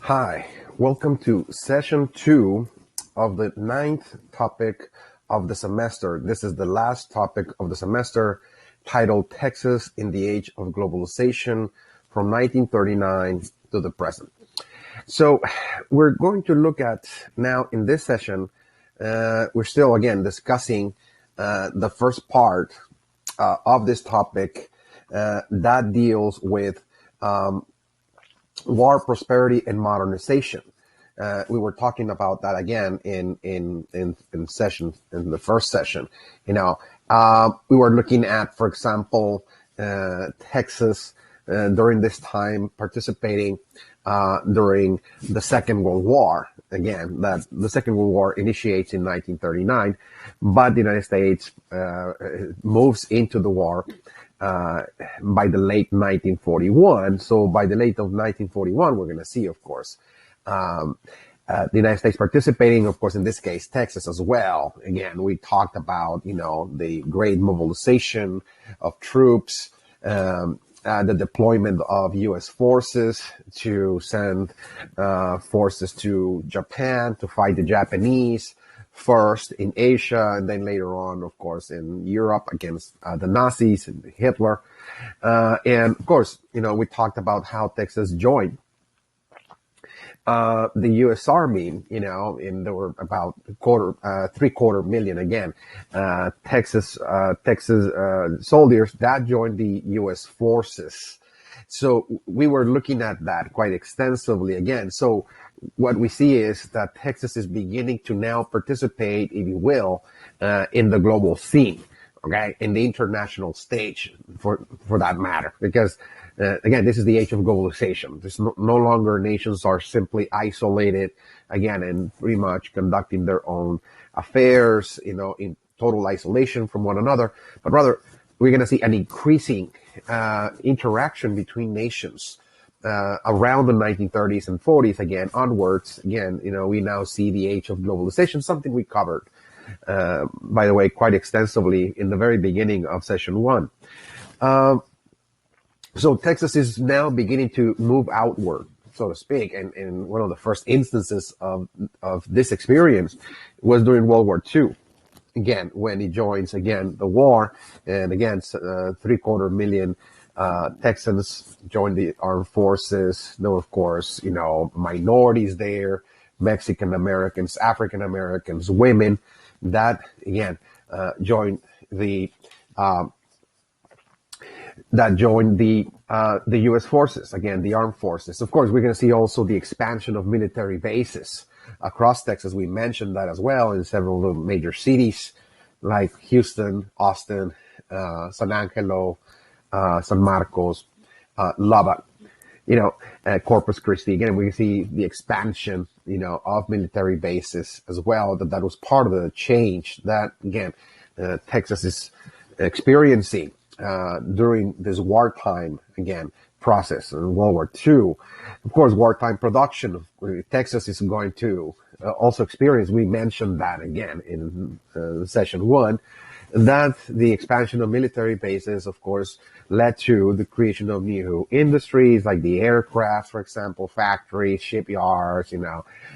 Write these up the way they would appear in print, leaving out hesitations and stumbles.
Hi, welcome to session 2 of the 9th topic of the semester. This is the last topic of the semester, titled Texas in the Age of Globalization from 1939 to the present. So we're going to look at now in this session, we're still again discussing the first part of this topic that deals with war, prosperity, and modernization. We were talking about that again in the first session. We were looking at, for example, Texas during this time participating during the Second World War. Again, that the Second World War initiates in 1939, but the United States moves into the war by the late 1941. So by the late of 1941, we're going to see, of course, the United States participating, of course, in this case, Texas as well. Again, we talked about, the great mobilization of troops, the deployment of U.S. forces to send forces to Japan to fight the Japanese, first in Asia, and then later on, of course, in Europe against the Nazis and Hitler. And of course, we talked about how Texas joined the U.S. Army, and there were about 3/4 million again, Texas soldiers that joined the U.S. forces. So we were looking at that quite extensively again. So what we see is that Texas is beginning to now participate, if you will, in the global scene, okay, in the international stage for that matter, because again, this is the age of globalization. There's no longer nations are simply isolated, again, and pretty much conducting their own affairs, in total isolation from one another, but rather we're going to see an increasing interaction between nations around the 1930s and 40s, again, onwards. Again, we now see the age of globalization, something we covered, by the way, quite extensively in the very beginning of session 1. So Texas is now beginning to move outward, so to speak, and one of the first instances of this experience was during World War II. Again, when it joins, again, the war, and again, 3/4 million Texans joined the armed forces. There were, of course, minorities there, Mexican Americans, African Americans, women, that, again, joined the U.S. forces, again, the armed forces. Of course, we're going to see also the expansion of military bases across Texas. We mentioned that as well in several of the major cities like Houston, Austin, San Angelo, San Marcos, Lubbock, Corpus Christi. Again, we see the expansion, of military bases as well. That was part of the change that, again, Texas is experiencing during this wartime, again, process in World War II. Of course, wartime production, Texas is going to also experience. We mentioned that again in session 1, that the expansion of military bases, of course, led to the creation of new industries like the aircraft, for example, factories, shipyards,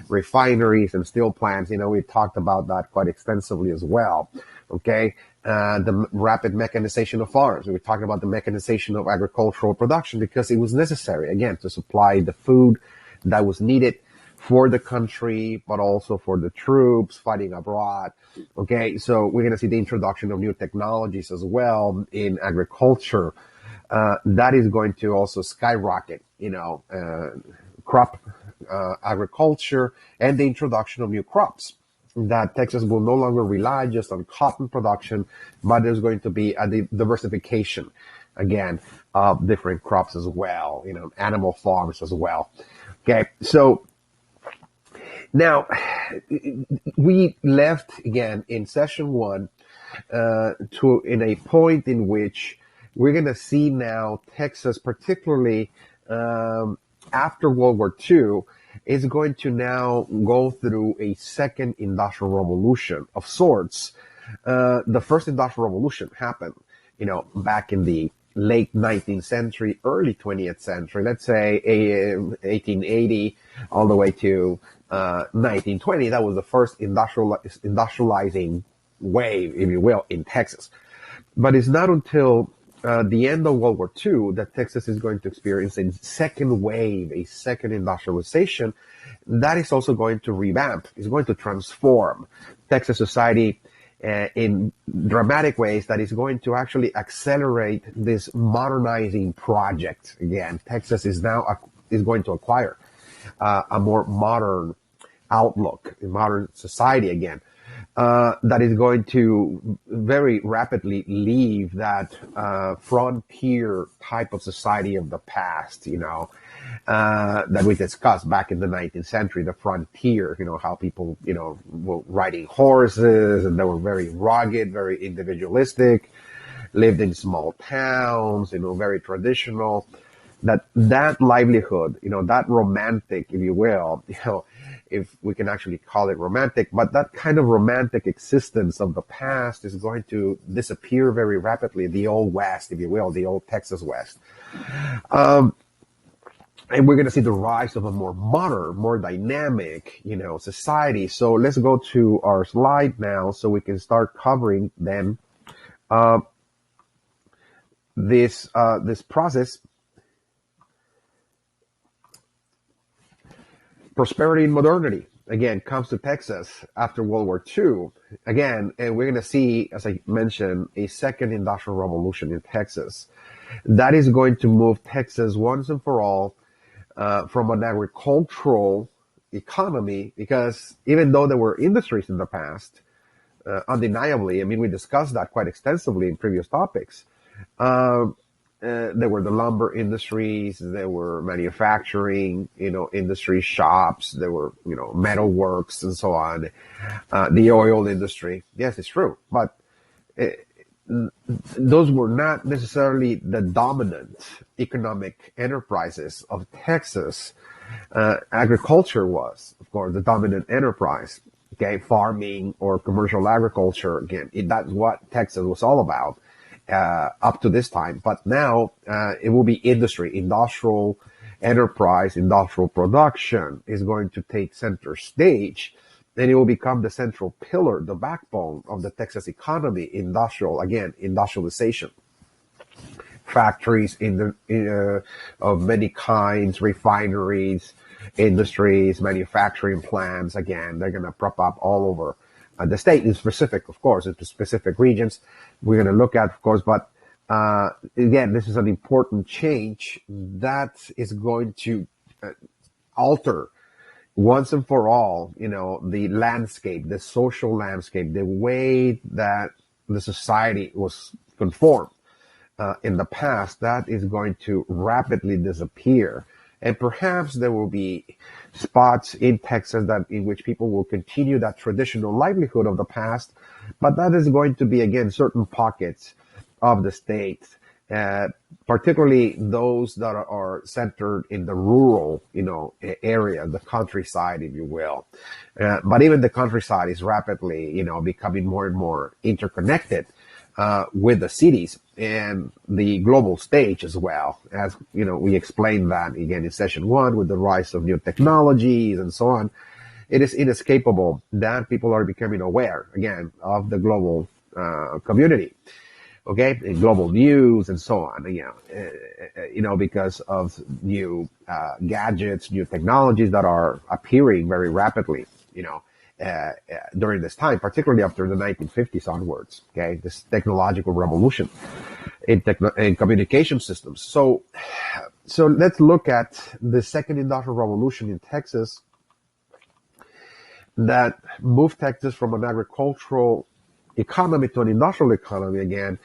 refineries and steel plants. We talked about that quite extensively as well. Okay. The rapid mechanization of farms. We were talking about the mechanization of agricultural production because it was necessary, again, to supply the food that was needed for the country, but also for the troops fighting abroad. Okay, so we're going to see the introduction of new technologies as well in agriculture. That is going to also skyrocket, crop agriculture and the introduction of new crops. That Texas will no longer rely just on cotton production, but there's going to be a diversification, again, of different crops as well, animal farms as well. Okay, so now we left again in session 1 in a point in which we're going to see now Texas, particularly after World War II, is going to now go through a second industrial revolution of sorts. The first industrial revolution happened, back in the late 19th century, early 20th century, let's say 1880 all the way to 1920. That was the first industrializing wave, if you will, in Texas. But it's not until the end of World War II that Texas is going to experience a second wave, a second industrialization that is also going to revamp, is going to transform Texas society in dramatic ways that is going to actually accelerate this modernizing project. Again, Texas is now is going to acquire a more modern outlook, a modern society again. That is going to very rapidly leave that frontier type of society of the past, that we discussed back in the 19th century, the frontier, how people, were riding horses and they were very rugged, very individualistic, lived in small towns, very traditional. That livelihood, that romantic, if you will, if we can actually call it romantic, but that kind of romantic existence of the past is going to disappear very rapidly. The old West, if you will, the old Texas West. And we're going to see the rise of a more modern, more dynamic, society. So let's go to our slide now so we can start covering then this process. Prosperity and modernity, again, comes to Texas after World War II. Again, and we're going to see, as I mentioned, a second industrial revolution in Texas. That is going to move Texas once and for all from an agricultural economy, because even though there were industries in the past, undeniably, we discussed that quite extensively in previous topics. There were the lumber industries, there were manufacturing, industry shops, there were, metal works and so on. The oil industry. Yes, it's true. But those were not necessarily the dominant economic enterprises of Texas. Agriculture was, of course, the dominant enterprise. Okay, farming or commercial agriculture, again, that's what Texas was all about. Up to this time, but now it will be industry, industrial enterprise, industrial production is going to take center stage, and it will become the central pillar, the backbone of the Texas economy. Industrialization, factories of many kinds, refineries, industries, manufacturing plants. Again, they're going to prop up all over the state, in specific, of course, into specific regions. We're going to look at, of course, but again, this is an important change that is going to alter once and for all, the landscape, the social landscape, the way that the society was conformed in the past. That is going to rapidly disappear. And perhaps there will be spots in Texas in which people will continue that traditional livelihood of the past, but that is going to be, again, certain pockets of the state, particularly those that are centered in the rural, area, the countryside, if you will. But even the countryside is rapidly, becoming more and more interconnected with the cities and the global stage as well. As we explained that again in session 1 with the rise of new technologies and so on. It is inescapable that people are becoming aware again of the global community, okay, and global news and so on. Because of new gadgets, new technologies that are appearing very rapidly. During this time, particularly after the 1950s onwards, okay, this technological revolution in communication systems. So let's look at the second industrial revolution in Texas that moved Texas from an agricultural economy to an industrial economy again.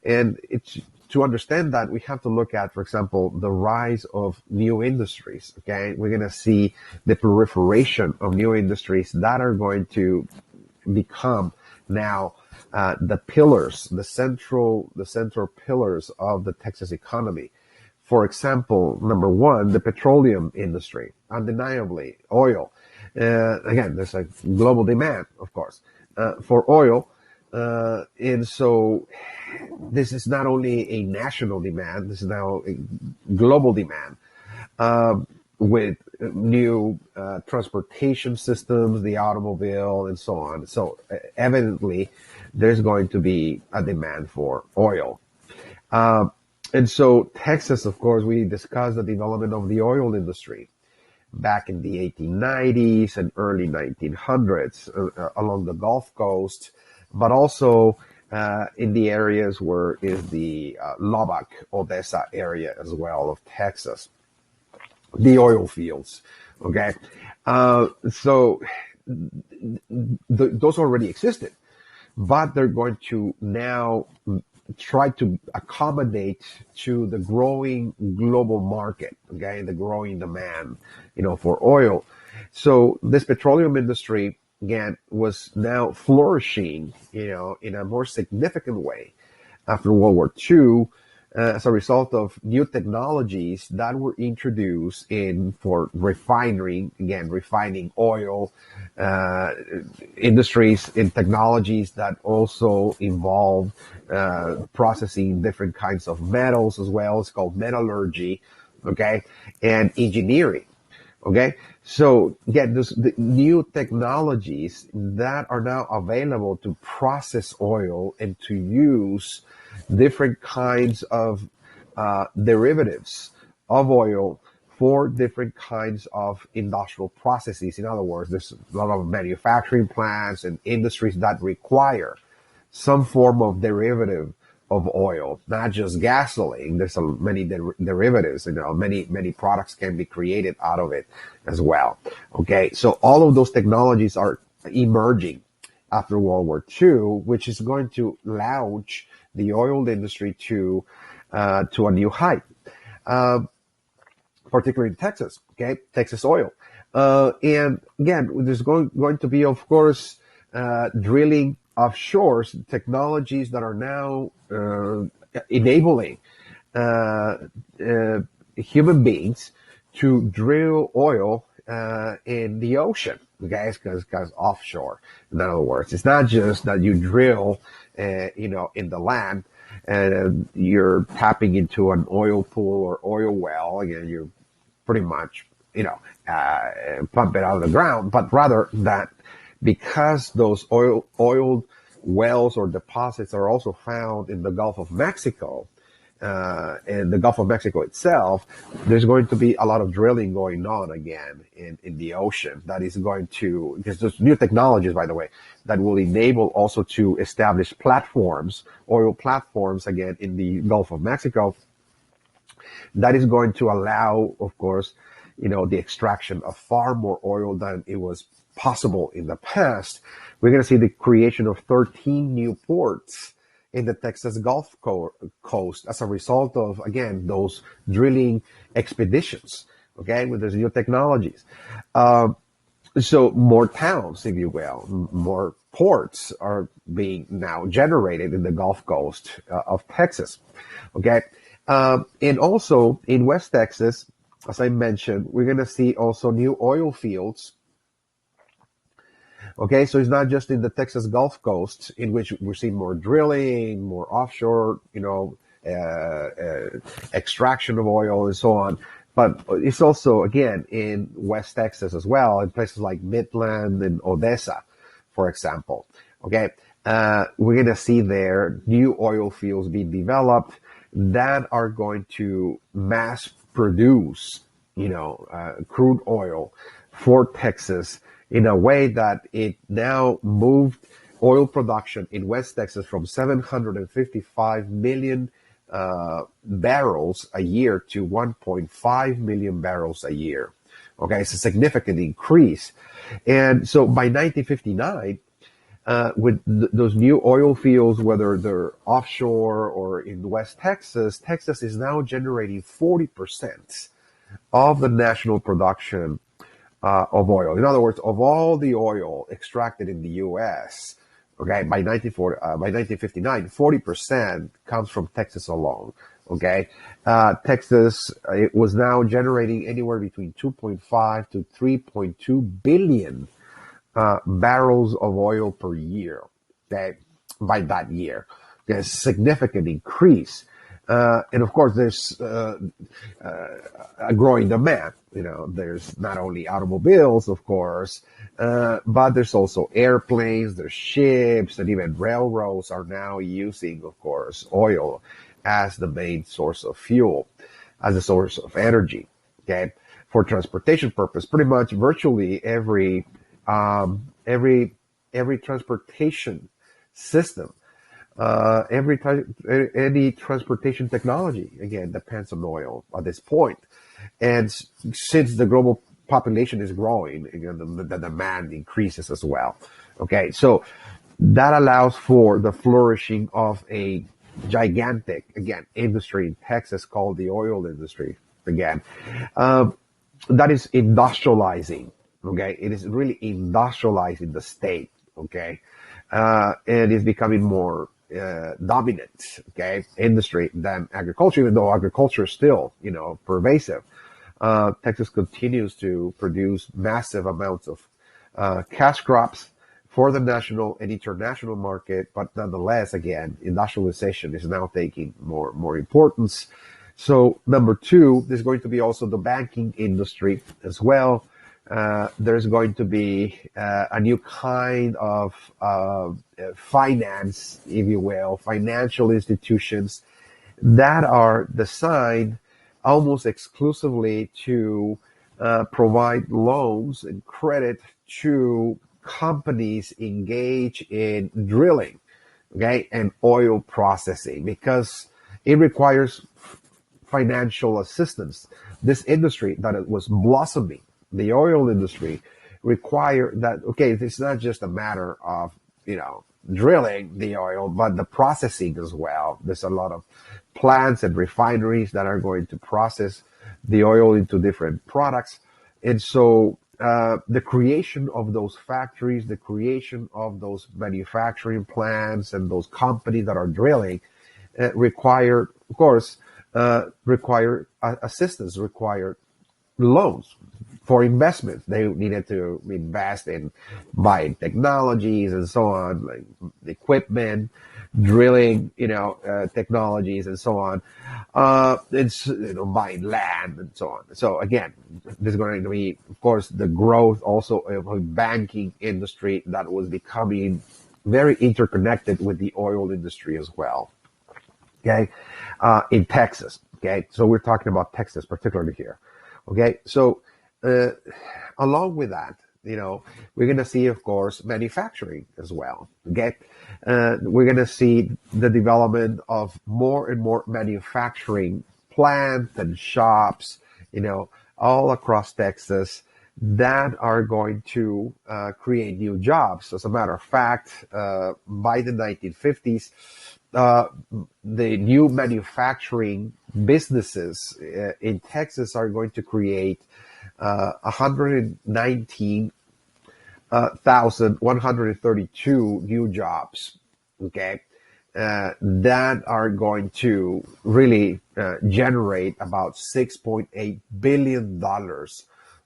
And it's to understand that, we have to look at, for example, the rise of new industries. Okay, we're going to see the proliferation of new industries that are going to become now the pillars, the central pillars of the Texas economy. For example, number one, the petroleum industry, undeniably, oil. Again, there's a global demand, of course, for oil. And so this is not only a national demand, this is now a global demand, um, with new transportation systems, the automobile, and so on. So evidently, there's going to be a demand for oil. Um, and so Texas, of course, we discussed the development of the oil industry back in the 1890s and early 1900s along the Gulf Coast, but also in the areas where is the Lubbock, Odessa area as well of Texas, the oil fields. Okay, so those already existed, but they're going to now try to accommodate to the growing global market, okay, the growing demand, for oil. So this petroleum industry, again, was now flourishing, in a more significant way after World War II, as a result of new technologies that were introduced in for refining, again, refining oil, uh, industries and technologies that also involve processing different kinds of metals as well. It's called metallurgy, okay, and engineering. Okay, so again, the new technologies that are now available to process oil and to use different kinds of derivatives of oil for different kinds of industrial processes. In other words, there's a lot of manufacturing plants and industries that require some form of derivative of oil, not just gasoline. There's many derivatives, many products can be created out of it as well. Okay, so all of those technologies are emerging after World War II, which is going to launch the oil industry to a new height, uh, particularly in Texas. Okay, Texas oil, and again, there's going to be, of course, drilling offshore technologies that are now enabling uh, uh, human beings to drill oil in the ocean, guys, because offshore. In other words, it's not just that you drill, in the land and you're tapping into an oil pool or oil well. Again, you're pretty much, pump it out of the ground, but rather that because those oil wells or deposits are also found in the Gulf of Mexico, and the Gulf of Mexico itself, there's going to be a lot of drilling going on again in the ocean. That is going to, because there's new technologies, by the way, that will enable also to establish platforms, oil platforms again in the Gulf of Mexico. That is going to allow, of course, the extraction of far more oil than it was possible in the past. We're going to see the creation of 13 new ports in the Texas Gulf Coast as a result of, again, those drilling expeditions, okay, with those new technologies. So more towns, if you will, more ports are being now generated in the Gulf Coast of Texas, okay? And also in West Texas, as I mentioned, we're going to see also new oil fields. Okay, so it's not just in the Texas Gulf Coast in which we're seeing more drilling, more offshore, extraction of oil and so on. But it's also, again, in West Texas as well, in places like Midland and Odessa, for example. Okay, we're going to see there new oil fields being developed that are going to mass produce, crude oil for Texas in a way that it now moved oil production in West Texas from 755 million barrels a year to 1.5 million barrels a year. Okay, it's a significant increase. And so by 1959, with those new oil fields, whether they're offshore or in West Texas, Texas is now generating 40% of the national production of oil. In other words, of all the oil extracted in the U.S., okay, by 1959, 40% comes from Texas alone. Okay, Texas, it was now generating anywhere between 2.5 to 3.2 billion barrels of oil per year. Okay, by that year. There's significant increase. And of course, there's a growing demand. There's not only automobiles, of course, but there's also airplanes, there's ships, and even railroads are now using, of course, oil as the main source of fuel, as a source of energy. Okay, for transportation purpose, pretty much virtually every transportation system, any transportation technology, again, depends on oil at this point. And since the global population is growing, again, the demand increases as well. Okay, so that allows for the flourishing of a gigantic, again, industry in Texas called the oil industry. Again, that is industrializing. Okay, it is really industrializing the state. Okay, and it's becoming more dominant, okay, industry than agriculture, even though agriculture is still, pervasive. Texas continues to produce massive amounts of cash crops for the national and international market, but nonetheless, again, industrialization is now taking more importance. So number two, there's going to be also the banking industry as well. There's going to be a new kind of finance, if you will, financial institutions that are designed almost exclusively to provide loans and credit to companies engaged in drilling, okay, and oil processing, because it requires financial assistance. This industry that it was blossoming, the oil industry, require that, okay, it's not just a matter of, drilling the oil, but the processing as well. There's a lot of plants and refineries that are going to process the oil into different products. And so the creation of those factories, the creation of those manufacturing plants and those companies that are drilling require, of course, require assistance, require loans for investments. They needed to invest in buying technologies and so on, like equipment, drilling, technologies and so on. It's, buying land and so on. So again, there's going to be, of course, the growth also of a banking industry that was becoming very interconnected with the oil industry as well. Okay. In Texas. Okay. So we're talking about Texas particularly here. Okay. So, along with that, we're going to see, of course, manufacturing as well. Okay. We're going to see the development of more and more manufacturing plants and shops, all across Texas that are going to create new jobs. As a matter of fact, by the 1950s, the new manufacturing businesses in Texas are going to create 119,132 new jobs, okay, that are going to really generate about $6.8 billion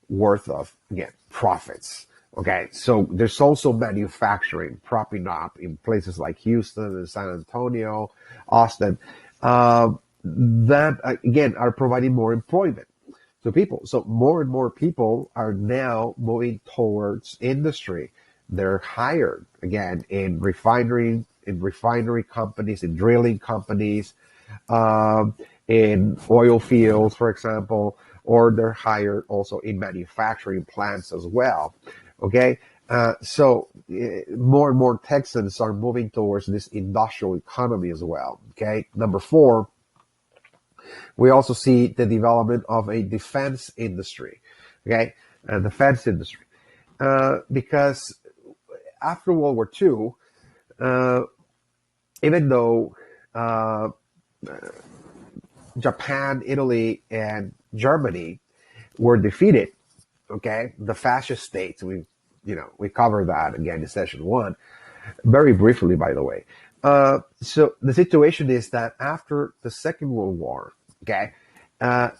worth of, again, profits. Okay, so there's also manufacturing propping up in places like Houston and San Antonio, Austin, that, again, are providing more employment to people. So more and more people are now moving towards industry. They're hired, again, in refinery companies, in drilling companies, in oil fields, for example, or they're hired also in manufacturing plants as well. Okay, so more and more Texans are moving towards this industrial economy as well. Okay, number four, we also see the development of a defense industry. Okay, defense industry, because after World War II, even though Japan, Italy, and Germany were defeated, okay, the fascist states, we covered that again in session one, very briefly, by the way. So the situation is that after the Second World War, okay, the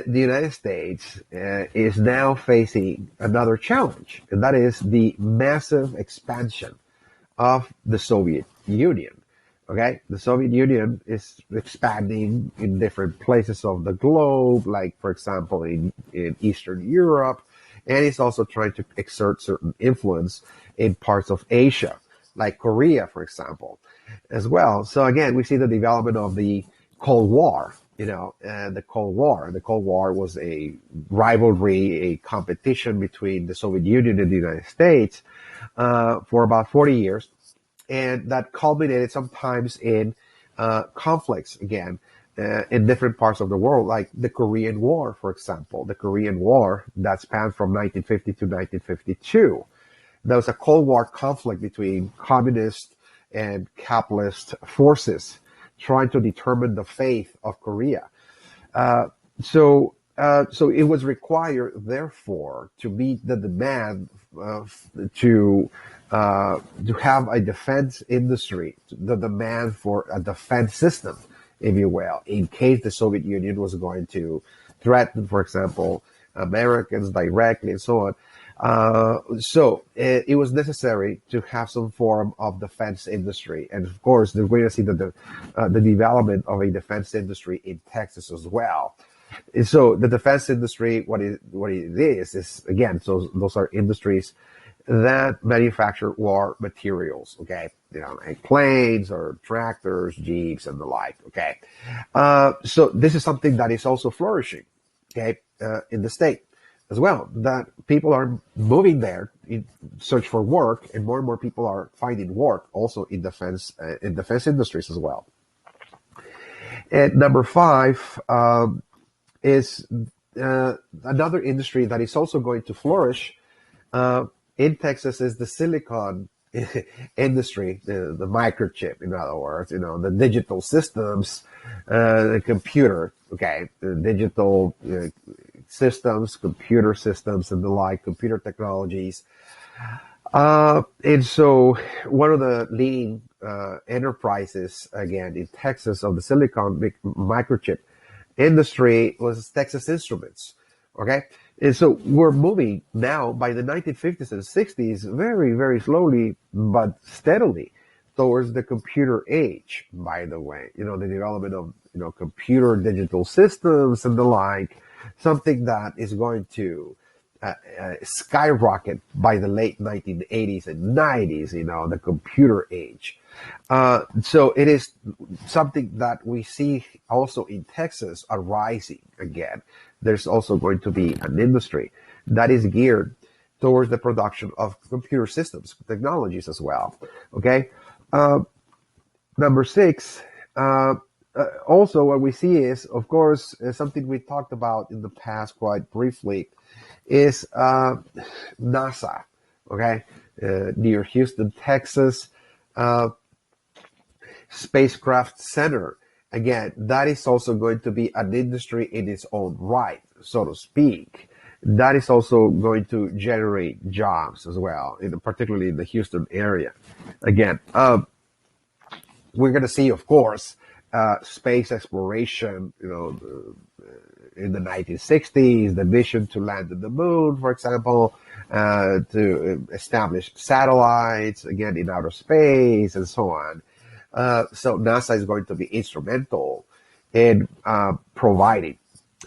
United States is now facing another challenge, and that is the massive expansion of the Soviet Union. Okay, the Soviet Union is expanding in different places of the globe, like, for example, in Eastern Europe, and it's also trying to exert certain influence in parts of Asia, like Korea, for example, as well. So again, we see the development of the Cold War. The Cold War. The Cold War was a rivalry, a competition between the Soviet Union and the United States for about 40 years. And that culminated sometimes in conflicts again in different parts of the world, like the Korean War, for example. The Korean War that spanned from 1950 to 1952. There was a Cold War conflict between communist and capitalist forces trying to determine the fate of Korea. So it was required, therefore, to meet the demand to have a defense industry, the demand for a defense system, if you will, in case the Soviet Union was going to threaten, for example, Americans directly and so on. So it was necessary to have some form of defense industry, and of course, we're going to see the development of a defense industry in Texas as well. And so the defense industry, what it is again, so those are industries that manufacture war materials, okay? Like planes or tractors, jeeps, and the like, okay? So this is something that is also flourishing, okay, in the state as well, that people are moving there in search for work, and more people are finding work also in defense industries as well. And number 5, is another industry that is also going to flourish in Texas is the silicon industry, the microchip, in other words, the digital systems, the computer, okay, the digital systems, computer systems, and the like, computer technologies. And so one of the leading enterprises, again, in Texas of the silicon microchip industry was Texas Instruments. Okay. And so we're moving now by the 1950s and 60s very, very slowly, but steadily towards the computer age, by the way, the development of, computer digital systems and the like, something that is going to skyrocket by the late 1980s and 90s, the computer age. So it is something that we see also in Texas arising again. There's also going to be an industry that is geared towards the production of computer systems, technologies as well. Okay. Number 6, also what we see is, of course, something we talked about in the past quite briefly, is NASA, okay, near Houston, Texas, Spacecraft Center. Again, that is also going to be an industry in its own right, so to speak. That is also going to generate jobs as well, particularly in the Houston area. Again, we're going to see, of course, space exploration, in the 1960s, the mission to land on the moon, for example, to establish satellites, again, in outer space, and so on. So NASA is going to be instrumental in providing,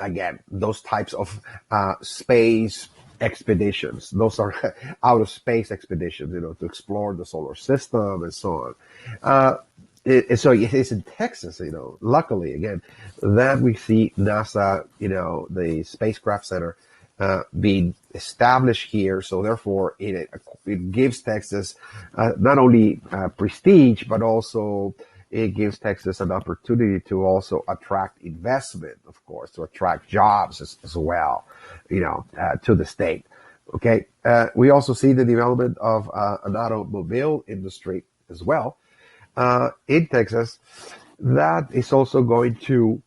again, those types of space expeditions. Those are outer space expeditions, to explore the solar system and so on. So it is in Texas, luckily, again, that we see NASA, the Spacecraft Center, being established here. So therefore, it gives Texas not only prestige, but also it gives Texas an opportunity to also attract investment, of course, to attract jobs as well, to the state. Okay. We also see the development of an automobile industry as well. In Texas, that is also going to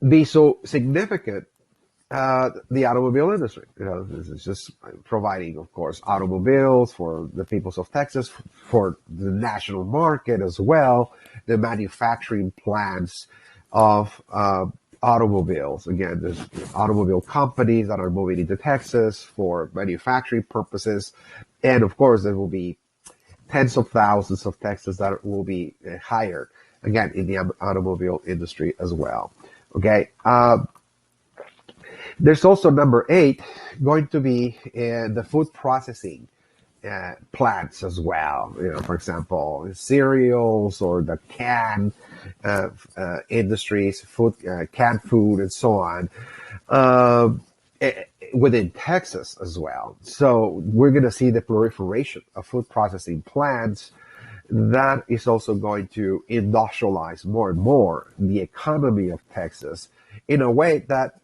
be so significant. The automobile industry, this is just providing, of course, automobiles for the peoples of Texas, for the national market as well, the manufacturing plants of automobiles. Again, there's automobile companies that are moving into Texas for manufacturing purposes. And of course, there will be tens of thousands of Texas that will be hired, again, in the automobile industry as well. Okay. There's also number 8 going to be the food processing plants as well. For example, cereals or the canned industries, food, canned food, and so on, uh, within Texas as well. So we're going to see the proliferation of food processing plants. That is also going to industrialize more and more the economy of Texas in a way that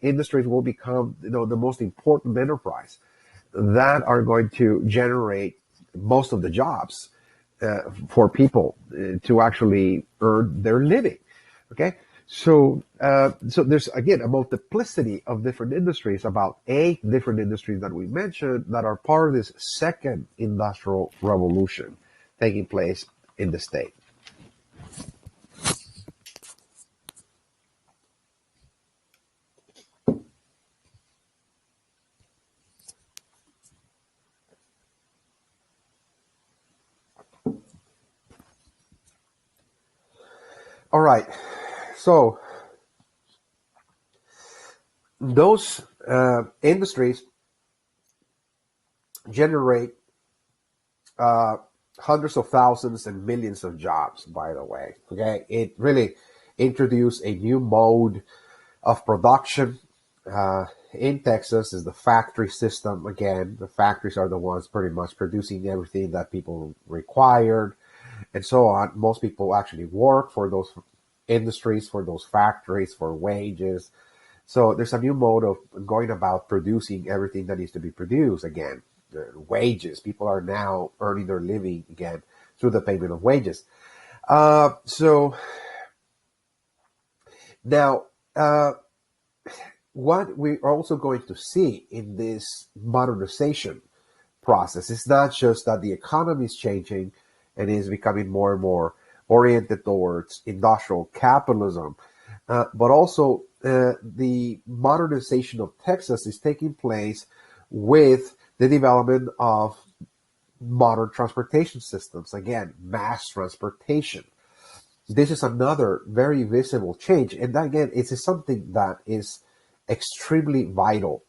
industries will become the most important enterprise that are going to generate most of the jobs for people to actually earn their living. Okay, so there's again a multiplicity of different industries, about 8 different industries that we mentioned that are part of this second industrial revolution taking place in the state. All right, so those industries generate uh, hundreds of thousands and millions of jobs, by the way. Okay, it really introduced a new mode of production in Texas. Is the factory system. Again, the factories are the ones pretty much producing everything that people required and so on. Most people actually work for those industries, for those factories, for wages. So there's a new mode of going about producing everything that needs to be produced again. Wages. People are now earning their living again through the payment of wages. So now, what we're also going to see in this modernization process is not just that the economy is changing and is becoming more and more oriented towards industrial capitalism, but also the modernization of Texas is taking place with the development of modern transportation systems. Again, mass transportation. This is another very visible change. And that, again, it's something that is extremely vital.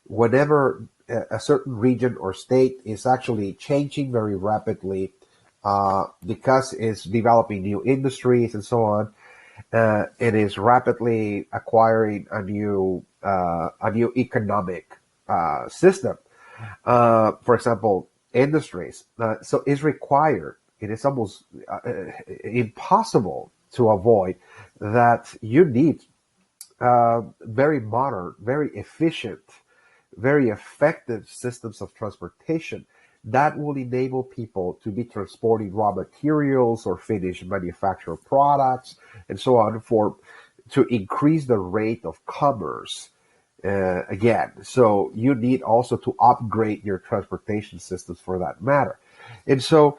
Whenever a certain region or state is actually changing very rapidly because it's developing new industries and so on, it is rapidly acquiring a new economic system. For example, industries. So it's required. It is almost impossible to avoid that you need very modern, very efficient, very effective systems of transportation that will enable people to be transporting raw materials or finished manufactured products and so on to increase the rate of commerce. Again, so you need also to upgrade your transportation systems for that matter. And so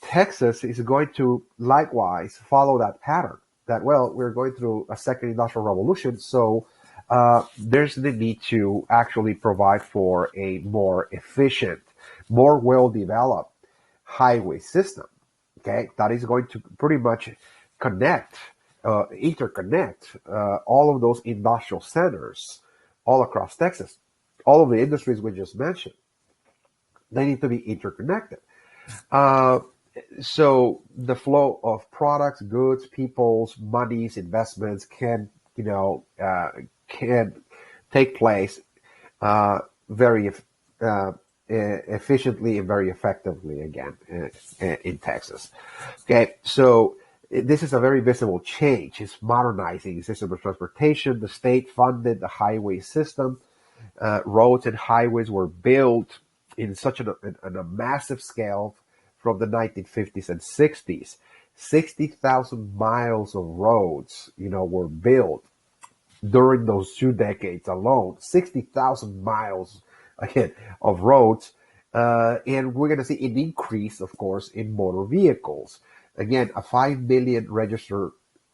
Texas is going to likewise follow that pattern that, well, we're going through a second industrial revolution, so there's the need to actually provide for a more efficient, more well-developed highway system. Okay, that is going to pretty much interconnect all of those industrial centers all across Texas. All of the industries we just mentioned, they need to be interconnected. Uh, so the flow of products, goods, people's monies, investments can take place very efficiently and very effectively again in Texas. Okay, so this is a very visible change. It's modernizing the system of transportation. The state funded the highway system. Roads and highways were built in such a massive scale from the 1950s and 60s. 60,000 miles of roads, were built during those 2 decades alone. 60,000 miles again of roads, and we're going to see an increase, of course, in motor vehicles. Again, a 5 million registered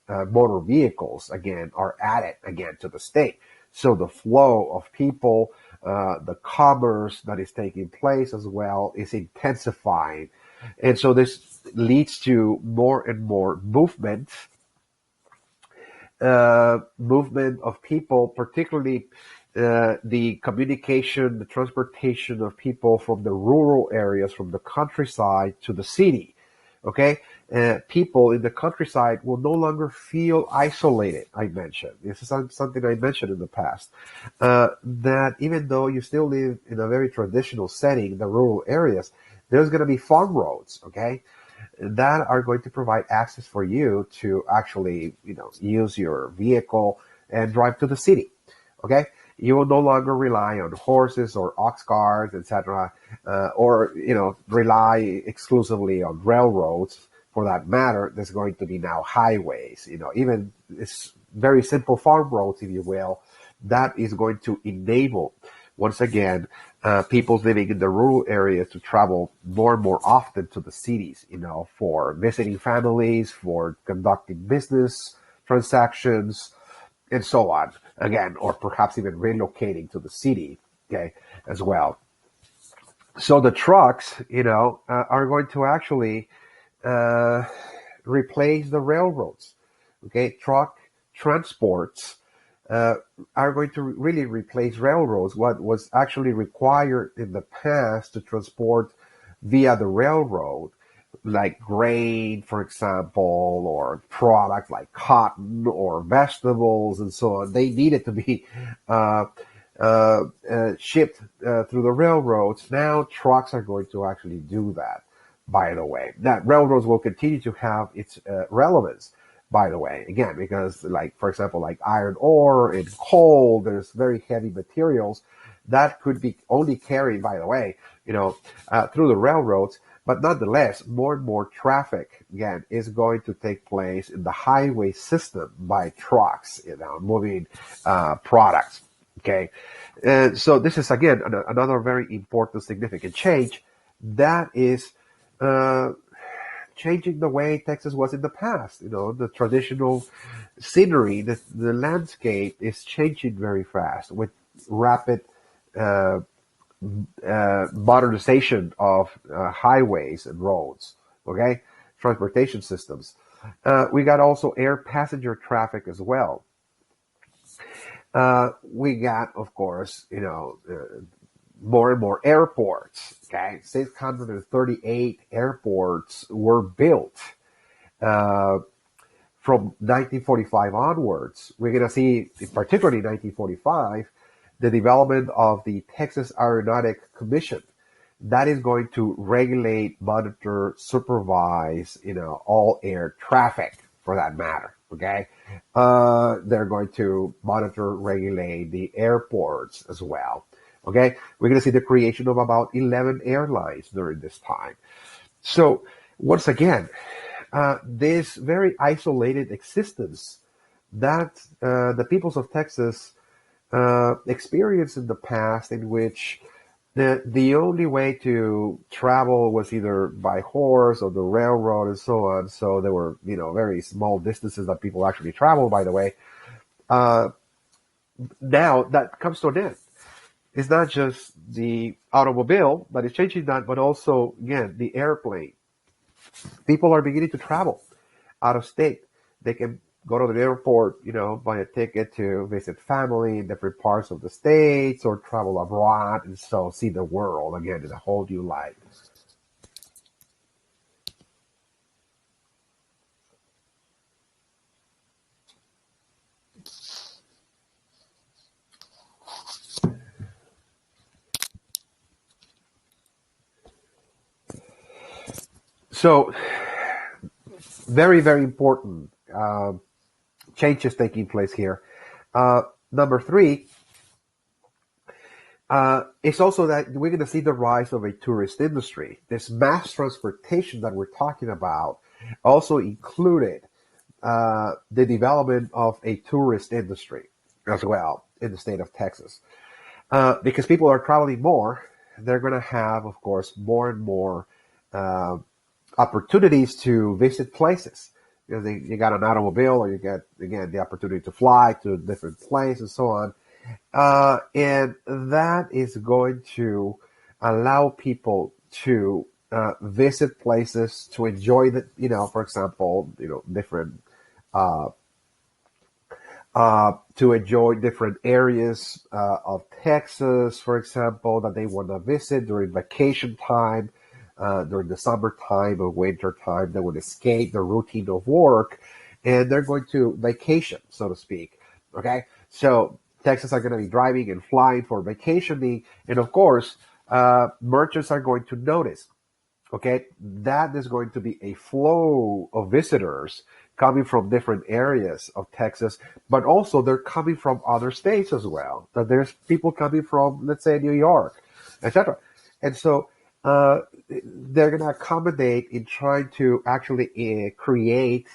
motor vehicles again are added again to the state. So the flow of people, the commerce that is taking place as well is intensifying And so this leads to more and more movement of people, particularly the communication, the transportation of people from the rural areas, from the countryside to the city. Okay, people in the countryside will no longer feel isolated. I mentioned this is something I mentioned in the past. That even though you still live in a very traditional setting, the rural areas, there's going to be farm roads. Okay, that are going to provide access for you to actually, use your vehicle and drive to the city. Okay, you will no longer rely on horses or ox carts, etc., or rely exclusively on railroads. For that matter, there's going to be now highways. Even this very simple farm roads, if you will, that is going to enable, once again, people living in the rural areas to travel more and more often to the cities, for visiting families, for conducting business transactions, and so on. Again, or perhaps even relocating to the city, okay, as well. So the trucks, are going to actually replace the railroads. Okay, truck transports are going to really replace railroads. What was actually required in the past to transport via the railroad, like grain, for example, or products like cotton or vegetables and so on, they needed to be shipped through the railroads. Now trucks are going to actually do that, by the way. That railroads will continue to have its relevance, by the way, again, because for example, like iron ore and coal, there's very heavy materials that could be only carried, by the way, through the railroads. But nonetheless, more and more traffic, again, is going to take place in the highway system by trucks, moving products. Okay. And so this is, again, another very important, significant change that is changing the way Texas was in the past. The traditional scenery, the landscape is changing very fast with rapid modernization of highways and roads, okay, transportation systems. We got also air passenger traffic as well. We got, of course, more and more airports. Okay, 638 airports were built from 1945 onwards. We're going to see, particularly 1945, the development of the Texas Aeronautic Commission. That is going to regulate, monitor, supervise, all air traffic, for that matter. Okay, they're going to monitor, regulate the airports as well. Okay, we're going to see the creation of about 11 airlines during this time. So once again, this very isolated existence that the peoples of Texas experienced in the past, in which the only way to travel was either by horse or the railroad and so on. So there were, very small distances that people actually traveled, by the way. Now that comes to an end. It's not just the automobile that is changing that, but also, again, the airplane. People are beginning to travel out of state. They can go to the airport, buy a ticket to visit family in different parts of the states or travel abroad and so see the world again in a whole new light. So, very, very important changes taking place here. Number three, it's also that we're going to see the rise of a tourist industry. This mass transportation that we're talking about also included the development of a tourist industry as well in the state of Texas. Because people are traveling more, they're going to have, of course, more and more opportunities to visit places. You got an automobile, or you get, again, the opportunity to fly to a different place and so on. And that is going to allow people to visit places to enjoy the, for example, different to enjoy different areas of Texas, for example, that they want to visit during vacation time, during the summertime or winter time. They would escape the routine of work, and they're going to vacation, so to speak. Okay, so Texas are going to be driving and flying for vacationing, and of course, merchants are going to notice. Okay, that is going to be a flow of visitors coming from different areas of Texas, but also they're coming from other states as well. That there's people coming from, let's say, New York, etc. And so they're going to accommodate in trying to actually create,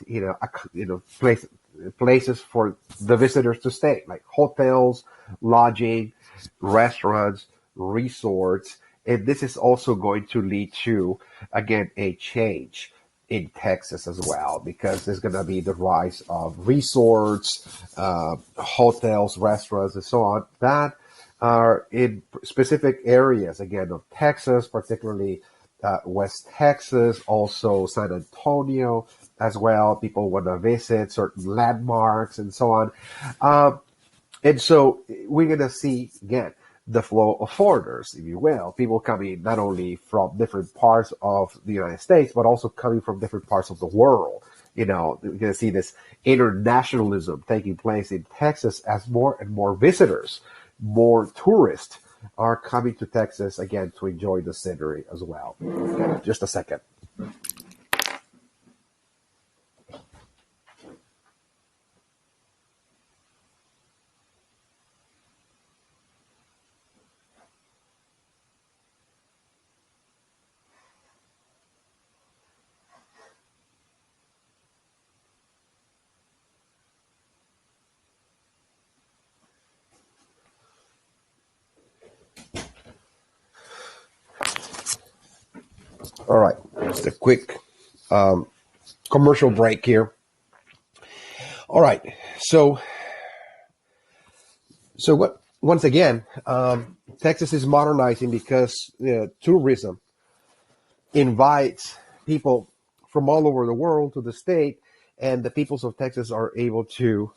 places for the visitors to stay, like hotels, lodging, restaurants, resorts. And this is also going to lead to, again, a change in Texas as well, because there's going to be the rise of resorts, hotels, restaurants, and so on that are in specific areas, again, of Texas, particularly West Texas, also San Antonio as well. People want to visit certain landmarks and so on. And so we're going to see, again, the flow of foreigners, if you will, people coming not only from different parts of the United States, but also coming from different parts of the world. We're going to see this internationalism taking place in Texas as more and more visitors, more tourists are coming to Texas, again, to enjoy the scenery as well. Just a second. All right, just a quick commercial break here. All right, so what? Once again, Texas is modernizing because tourism invites people from all over the world to the state, and the peoples of Texas are able to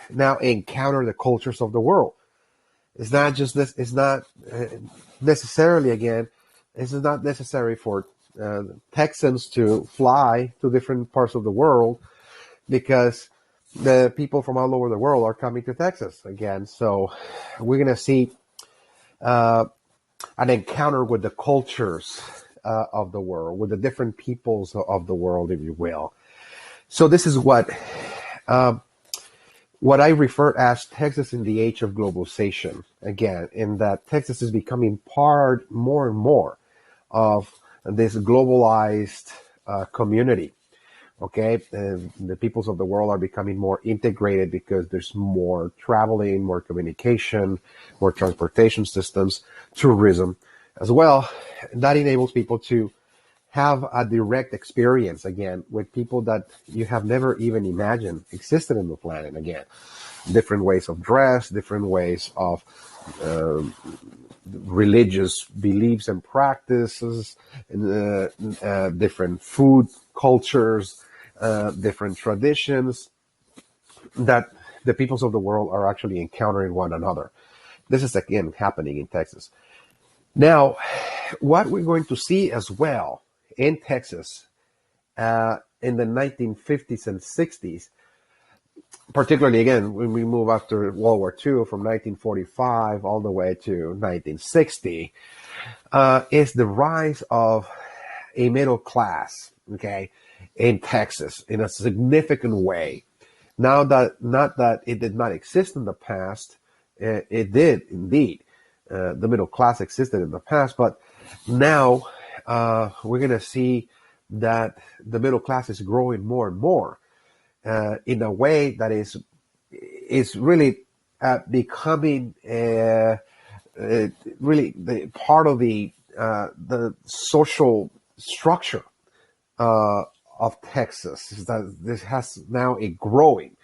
now encounter the cultures of the world. It's not just this. It's not necessarily, again, this is not necessary for Texans to fly to different parts of the world, because the people from all over the world are coming to Texas again. So we're going to see an encounter with the cultures of the world, with the different peoples of the world, if you will. So this is what I refer as Texas in the age of globalization. Again, in that Texas is becoming part more and more of this globalized community. Okay, and the peoples of the world are becoming more integrated because there's more traveling, more communication, more transportation systems, tourism as well. And that enables people to have a direct experience, again, with people that you have never even imagined existed in the planet. Again, different ways of dress, different ways of religious beliefs and practices, different food cultures, different traditions that the peoples of the world are actually encountering one another. This is, again, happening in Texas. Now, what we're going to see as well in Texas in the 1950s and 60s, particularly, again, when we move after World War II from 1945 all the way to 1960, is the rise of a middle class, okay, in Texas in a significant way. Now that, not that it did not exist in the past, it did indeed. The middle class existed in the past, but now we're going to see that the middle class is growing more and more in a way that is really becoming really the part of the social structure of Texas. That this has now a growing,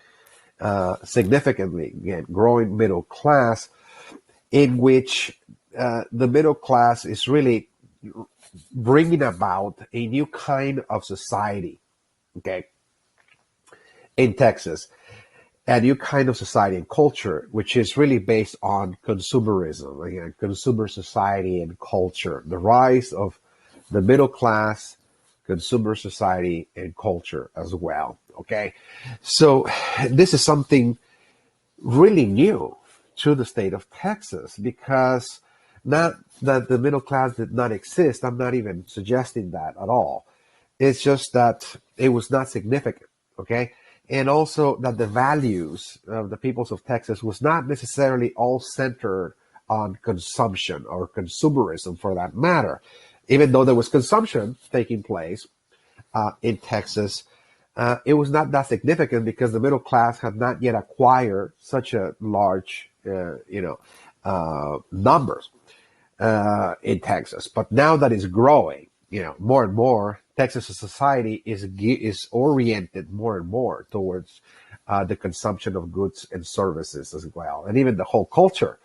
significantly, again, growing middle class, in which the middle class is really bringing about a new kind of society, okay, in Texas, a new kind of society and culture, which is really based on consumerism, again, consumer society and culture, the rise of the middle class, consumer society and culture as well. Okay. So this is something really new to the state of Texas, because not that the middle class did not exist. I'm not even suggesting that at all. It's just that it was not significant. Okay. And also that the values of the peoples of Texas was not necessarily all centered on consumption or consumerism for that matter. Even though there was consumption taking place in Texas, it was not that significant because the middle class had not yet acquired such a large, numbers in Texas. But now that it's growing, more and more, Texas society is oriented more and more towards the consumption of goods and services as well, and even the whole culture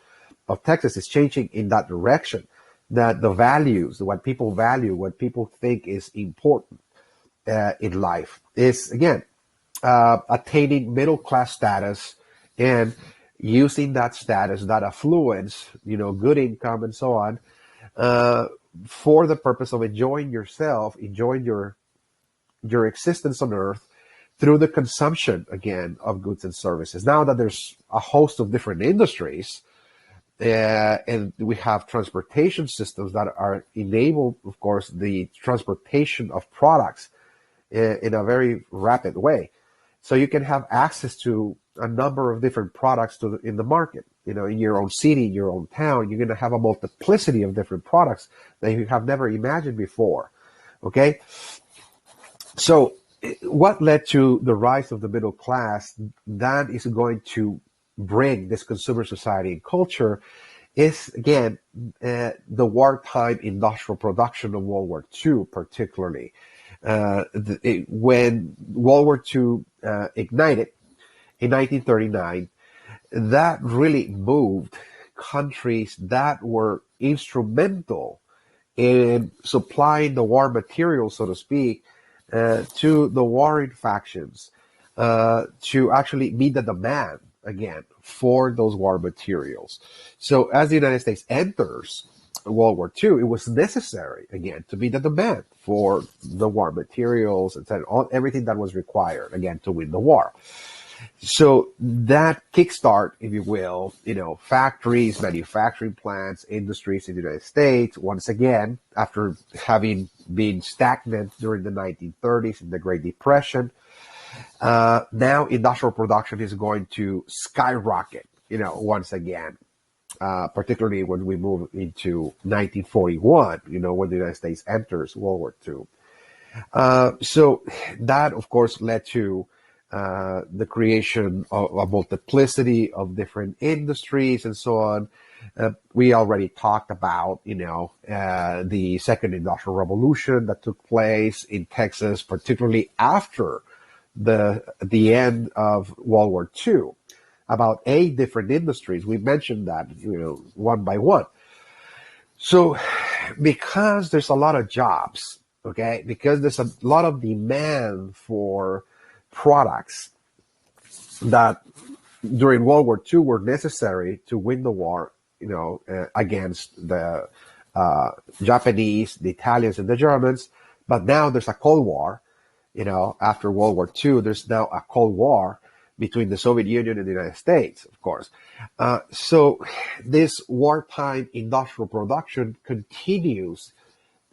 of Texas is changing in that direction. That the values, what people value, what people think is important in life, is again attaining middle class status and using that status, that affluence, good income and so on, for the purpose of enjoying yourself, enjoying your existence on earth through the consumption again of goods and services. Now that there's a host of different industries, and we have transportation systems that are enabled, of course, the transportation of products in a very rapid way. So you can have access to a number of different products in the market. In your own city, in your own town, you're going to have a multiplicity of different products that you have never imagined before. Okay? So what led to the rise of the middle class that is going to bring this consumer society and culture is, again, the wartime industrial production of World War II, particularly. When World War II ignited in 1939, that really moved countries that were instrumental in supplying the war materials, so to speak, to the warring factions to actually meet the demand again for those war materials. So as the United States enters World War II, it was necessary again to meet the demand for the war materials and everything that was required again to win the war. So that kickstart, if you will, factories, manufacturing plants, industries in the United States, once again, after having been stagnant during the 1930s and the Great Depression, now industrial production is going to skyrocket, once again, particularly when we move into 1941, when the United States enters World War II. So that, of course, led to the creation of a multiplicity of different industries and so on. We already talked about, the second industrial revolution that took place in Texas, particularly after the end of World War II. About 8 different industries. We mentioned that, one by one. So because there's a lot of jobs, okay, because there's a lot of demand for products that during World War II were necessary to win the war, against the Japanese, the Italians, and the Germans. But now there's a Cold War, after World War II, there's now a Cold War between the Soviet Union and the United States, of course. So this wartime industrial production continues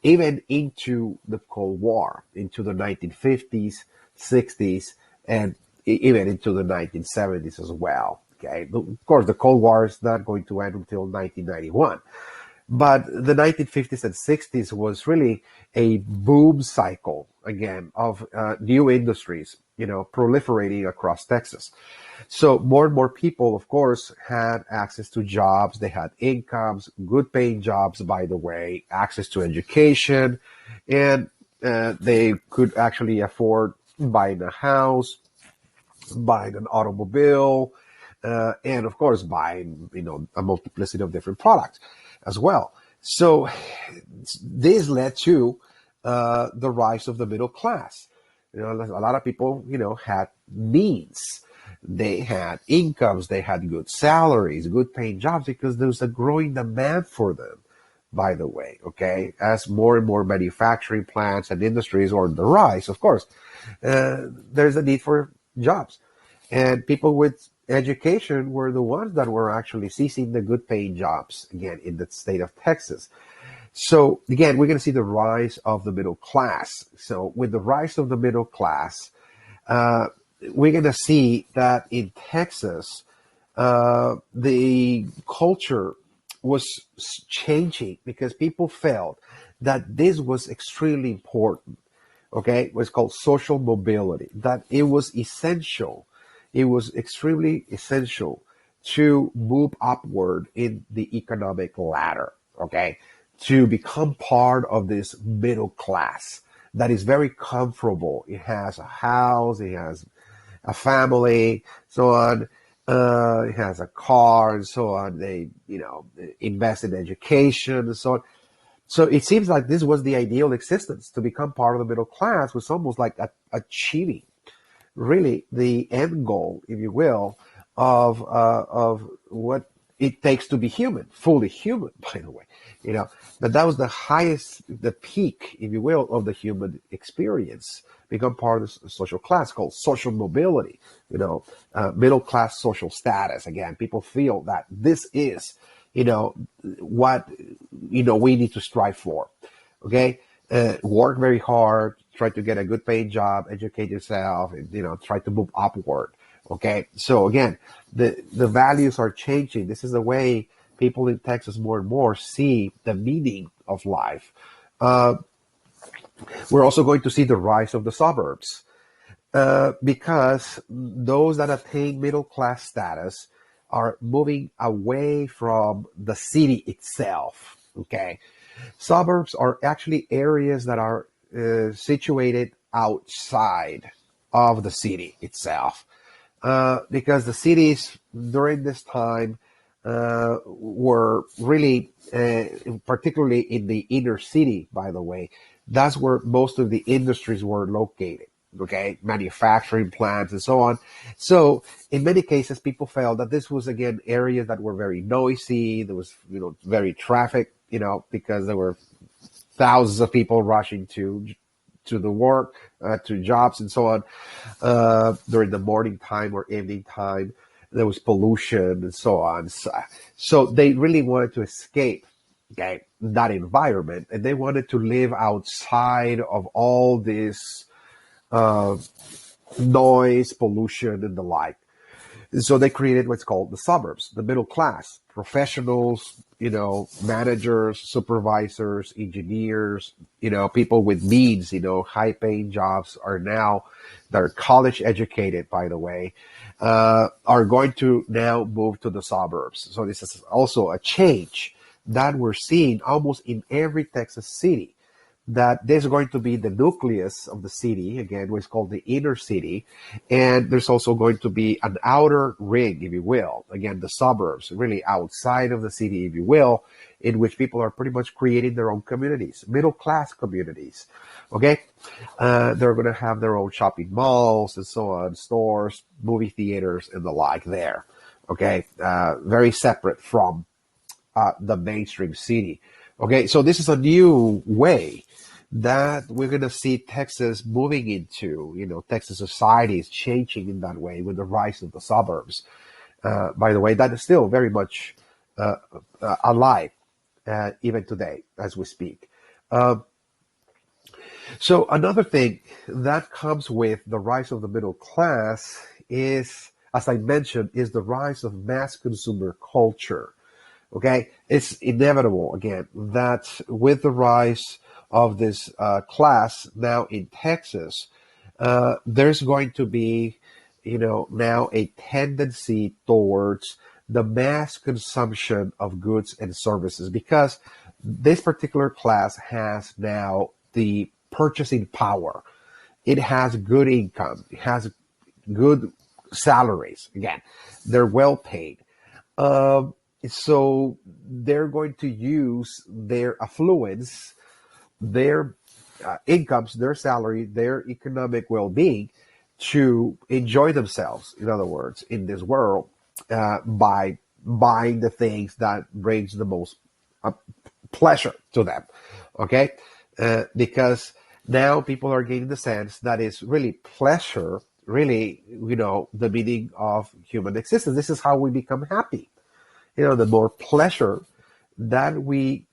even into the Cold War, into the 1950s, 60s, and even into the 1970s as well. Okay, of course, the Cold War is not going to end until 1991. But the 1950s and 60s was really a boom cycle, again, of new industries, proliferating across Texas. So more and more people, of course, had access to jobs. They had incomes, good paying jobs, by the way, access to education, and they could actually afford buying a house, buying an automobile, and of course, buying, a multiplicity of different products as well. So this led to the rise of the middle class. A lot of people, had means. They had incomes, they had good salaries, good paying jobs because there was a growing demand for them, by the way, okay? As more and more manufacturing plants and industries are on the rise, of course, there's a need for jobs. And people with education were the ones that were actually seizing the good paying jobs, again, in the state of Texas. So again, we're going to see the rise of the middle class. So with the rise of the middle class, uh, we're going to see that in Texas, the culture was changing because people felt that this was extremely important. Okay, what's called social mobility, that it was essential. It was extremely essential to move upward in the economic ladder. Okay, to become part of this middle class that is very comfortable. It has a house, it has a family, so on. It has a car and so on. They, invest in education and so on. So it seems like this was the ideal existence. To become part of the middle class was almost like achieving really the end goal, if you will, of what it takes to be human, fully human, by the way. But that was the highest, the peak, if you will, of the human experience. Become part of the social class called social mobility. Middle class social status. Again, people feel that this is, what we need to strive for. Okay, work very hard, try to get a good paying job, educate yourself, and try to move upward. Okay, so again, the values are changing. This is the way people in Texas more and more see the meaning of life. Uh, we're also going to see the rise of the suburbs because those that attain middle class status are moving away from the city itself. Okay, suburbs are actually areas that are situated outside of the city itself, because the cities during this time were really, particularly in the inner city, by the way, that's where most of the industries were located. Okay, manufacturing plants and so on. So in many cases, people felt that this was again areas that were very noisy. There was, very traffic, because there were thousands of people rushing to the work, to jobs and so on, during the morning time or evening time. There was pollution and so on. So they really wanted to escape, okay, that environment, and they wanted to live outside of all this uh, noise, pollution, and the like. So they created what's called the suburbs, the middle class, professionals, managers, supervisors, engineers, people with means, high paying jobs are now, they're college educated, by the way, are going to now move to the suburbs. So this is also a change that we're seeing almost in every Texas city, that there's going to be the nucleus of the city, again, what's called the inner city. And there's also going to be an outer ring, if you will, again, the suburbs, really outside of the city, if you will, in which people are pretty much creating their own communities, middle class communities. Okay. They're going to have their own shopping malls and so on, stores, movie theaters, and the like there. Okay. Very separate from the mainstream city. Okay, so this is a new way that we're going to see Texas moving into. Texas society is changing in that way with the rise of the suburbs. By the way, that is still very much alive even today as we speak. So another thing that comes with the rise of the middle class is, as I mentioned, is the rise of mass consumer culture. Okay, it's inevitable again that with the rise of this class now in Texas, there's going to be, now a tendency towards the mass consumption of goods and services, because this particular class has now the purchasing power. It has good income. It has good salaries. Again, they're well paid. So they're going to use their affluence, their incomes, their salary, their economic well-being to enjoy themselves, in other words, in this world, by buying the things that brings the most uh, pleasure to them. Okay, because now people are getting the sense that it's really pleasure, really, the meaning of human existence. This is how we become happy. The more pleasure that we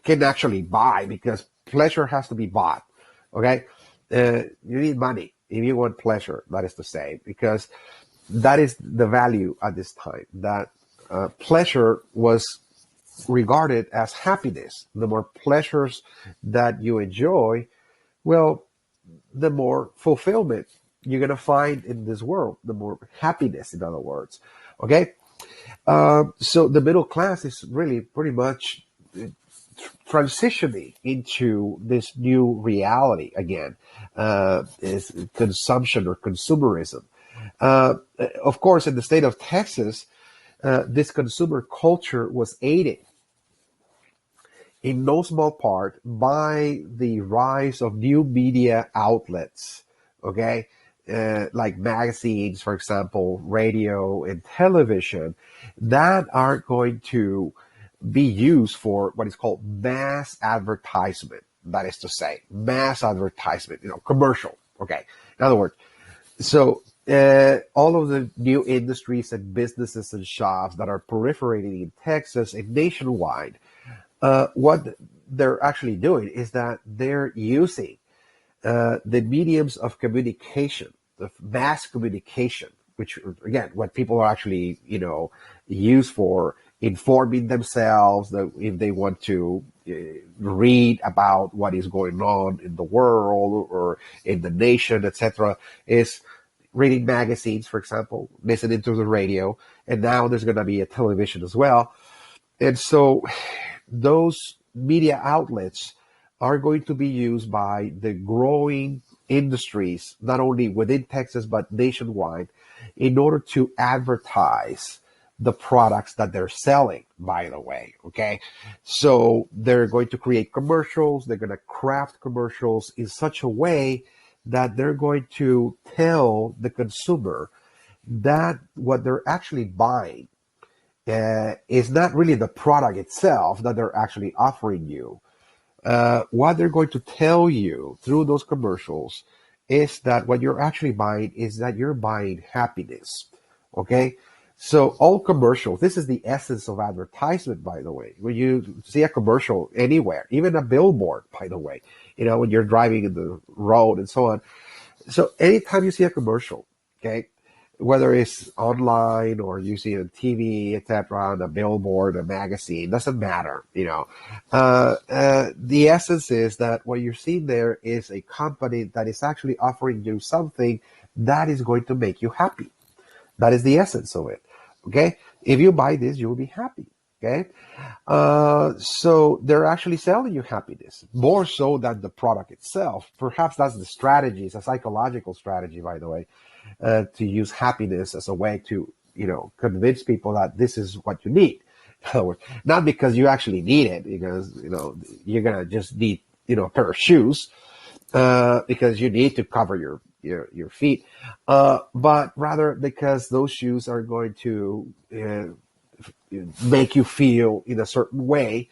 can actually buy, because pleasure has to be bought. Okay, you need money if you want pleasure. That is to say, because that is the value at this time. That pleasure was regarded as happiness. The more pleasures that you enjoy, well, the more fulfillment you're going to find in this world, the more happiness, in other words. Okay? So the middle class is really pretty much transitioning into this new reality again, is consumption or consumerism. Uh, of course, in the state of Texas, this consumer culture was aided in no small part by the rise of new media outlets, okay? Like magazines, for example, radio and television, that are going to be used for what is called mass advertisement. That is to say, mass advertisement, commercial, okay? In other words, so all of the new industries and businesses and shops that are proliferating in Texas and nationwide, what they're actually doing is that they're using the mediums of communication, of mass communication, which again, what people are actually, use for informing themselves, that if they want to read about what is going on in the world or in the nation, etc., is reading magazines, for example, listening to the radio, and now there's going to be a television as well. And so those media outlets are going to be used by the growing industries, not only within Texas, but nationwide, in order to advertise the products that they're selling, by the way. Okay. So they're going to create commercials. They're going to craft commercials in such a way that they're going to tell the consumer that what they're actually buying is not really the product itself that they're actually offering you. What they're going to tell you through those commercials is that what you're actually buying is that you're buying happiness. Okay? So all commercials, this is the essence of advertisement, by the way. When you see a commercial anywhere, even a billboard, by the way, when you're driving in the road and so on. So anytime you see a commercial, okay, whether it's online or you see it on TV, etc., on a billboard, a magazine, doesn't matter. The essence is that what you're seeing there is a company that is actually offering you something that is going to make you happy. That is the essence of it. Okay, if you buy this, you will be happy. Okay, so they're actually selling you happiness more so than the product itself. Perhaps that's the strategy. It's a psychological strategy, by the way. To use happiness as a way to, convince people that this is what you need. In other words, not because you actually need it, because, you're going to just need, a pair of shoes, because you need to cover your feet, but rather because those shoes are going to make you feel in a certain way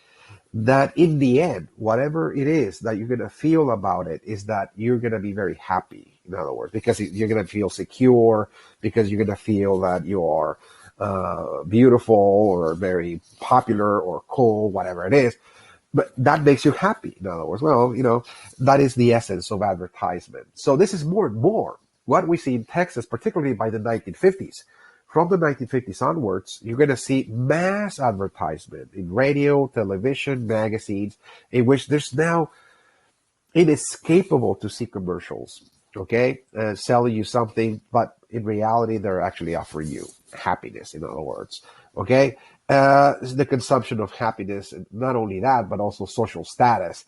that in the end, whatever it is that you're going to feel about it is that you're going to be very happy. In other words, because you're going to feel secure, because you're going to feel that you are beautiful or very popular or cool, whatever it is. But that makes you happy. In other words, well, that is the essence of advertisement. So this is more and more what we see in Texas, particularly by the 1950s. From the 1950s onwards, you're going to see mass advertisement in radio, television, magazines, in which there's now inescapable to see commercials, okay, selling you something, but in reality, they're actually offering you happiness, in other words, okay? The consumption of happiness, and not only that, but also social status,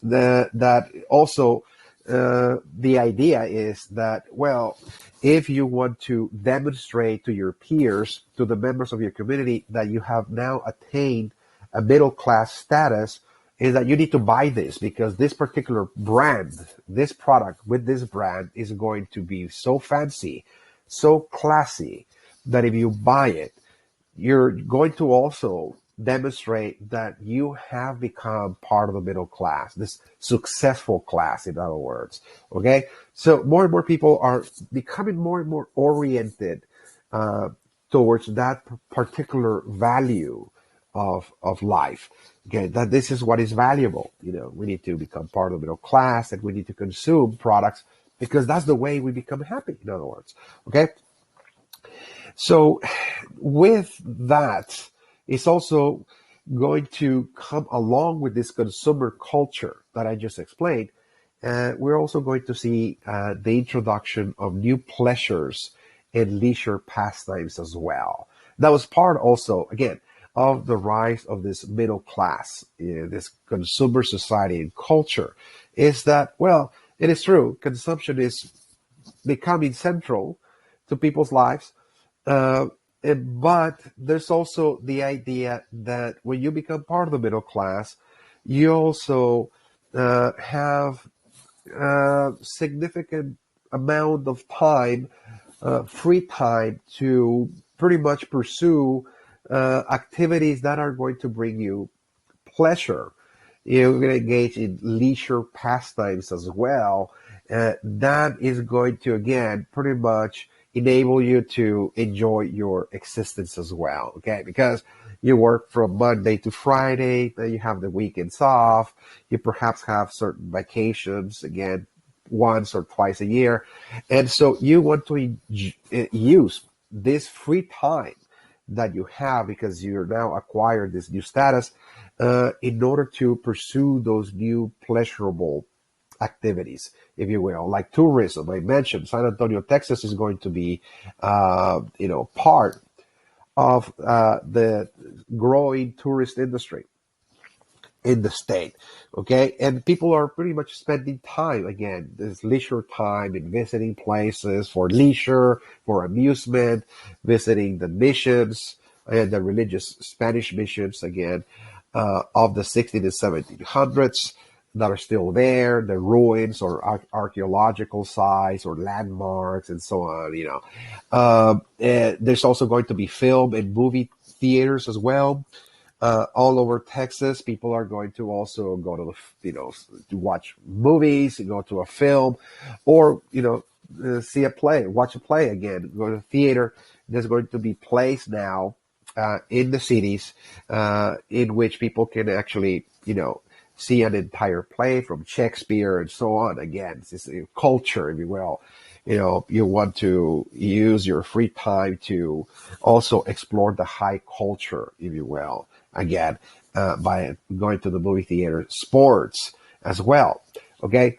that also the idea is that, well, if you want to demonstrate to your peers, to the members of your community, that you have now attained a middle class status, is that you need to buy this because this particular brand, this product with this brand is going to be so fancy, so classy, that if you buy it, you're going to also demonstrate that you have become part of the middle class, this successful class, in other words. Okay, so more and more people are becoming more and more oriented uh, towards that particular value of life. Okay, that this is what is valuable. We need to become part of the middle class, and we need to consume products because that's the way we become happy. In other words, okay. So with that, it's also going to come along with this consumer culture that I just explained. We're also going to see the introduction of new pleasures and leisure pastimes as well. That was part also, again, of the rise of this middle class, this consumer society and culture, is that, well, it is true, consumption is becoming central to people's lives, uh, but there's also the idea that when you become part of the middle class, you also have a significant amount of time, free time, to pretty much pursue activities that are going to bring you pleasure. You're going to engage in leisure pastimes as well. That is going to, again, pretty much enable you to enjoy your existence as well. Okay, because you work from Monday to Friday, then you have the weekends off. You perhaps have certain vacations, again, once or twice a year. And so you want to use this free time that you have because you're now acquired this new status in order to pursue those new pleasurable activities, if you will, like tourism. I mentioned San Antonio, Texas is going to be, part of the growing tourist industry in the state. Okay, and people are pretty much spending time, again, this leisure time, in visiting places for leisure, for amusement, visiting the missions and the religious Spanish missions, again, of the 16 and 1700s that are still there, the ruins or archaeological sites or landmarks and so on. There's also going to be film and movie theaters as well, all over Texas. People are going to also go to to watch movies, go to a film, or see a play, watch a play again, go to the theater. There's going to be plays now in the cities in which people can actually see an entire play from Shakespeare and so on. Again, it's this culture, if you will. You want to use your free time to also explore the high culture, if you will, again, by going to the movie theater. Sports as well. Okay,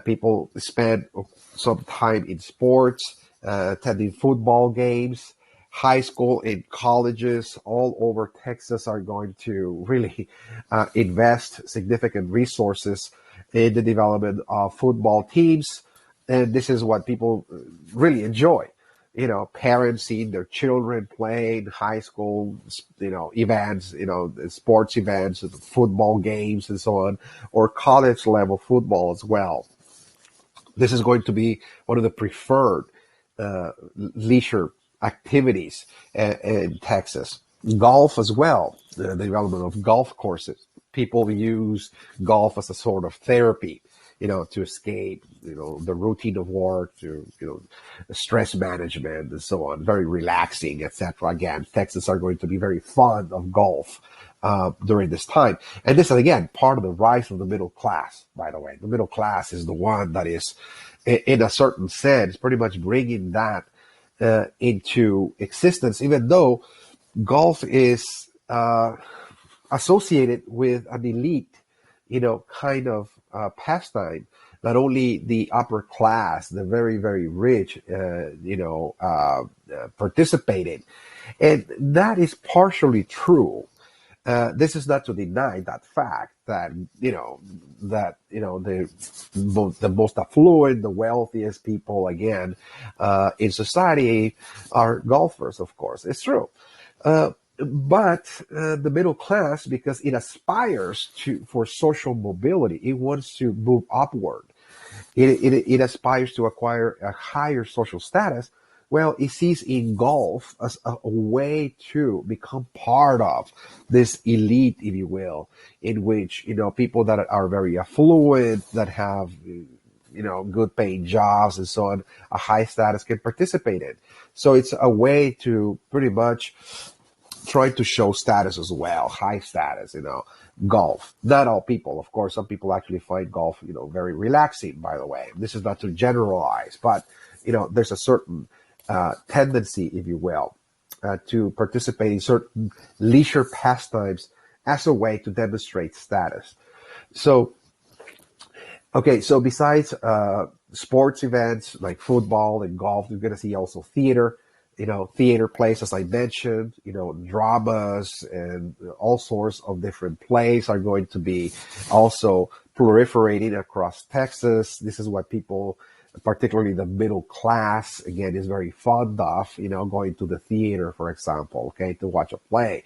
people spend some time in sports, attending football games. High school and colleges all over Texas are going to really invest significant resources in the development of football teams. And this is what people really enjoy. Parents seeing their children play in high school, events, sports events, football games, and so on, or college level football as well. This is going to be one of the preferred leisure activities in Texas. Golf as well, the development of golf courses. People use golf as a sort of therapy, to escape, the routine of work, to, stress management and so on. Very relaxing, etc. Again, Texans are going to be very fond of golf during this time. And this is, again, part of the rise of the middle class, by the way. The middle class is the one that is, in a certain sense, pretty much bringing that into existence, even though golf is associated with an elite, kind of pastime that only the upper class, the very, very rich, participate in. And that is partially true. This is not to deny that fact that the most affluent, the wealthiest people again in society are golfers. Of course, it's true. But the middle class, because it aspires for social mobility, it wants to move upward. It aspires to acquire a higher social status. Well, it sees in golf as a way to become part of this elite, if you will, in which, people that are very affluent, that have, good paying jobs and so on, a high status can participate in. So it's a way to pretty much try to show status as well, high status, golf. Not all people, of course. Some people actually find golf, very relaxing, by the way. This is not to generalize, but, there's a certain tendency, if you will, to participate in certain leisure pastimes as a way to demonstrate status. So, okay, so besides sports events like football and golf, you're going to see also theater. Theater plays, as I mentioned, dramas and all sorts of different plays are going to be also proliferating across Texas. This is what people, particularly the middle class, again, is very fond of, going to the theater, for example, okay, to watch a play.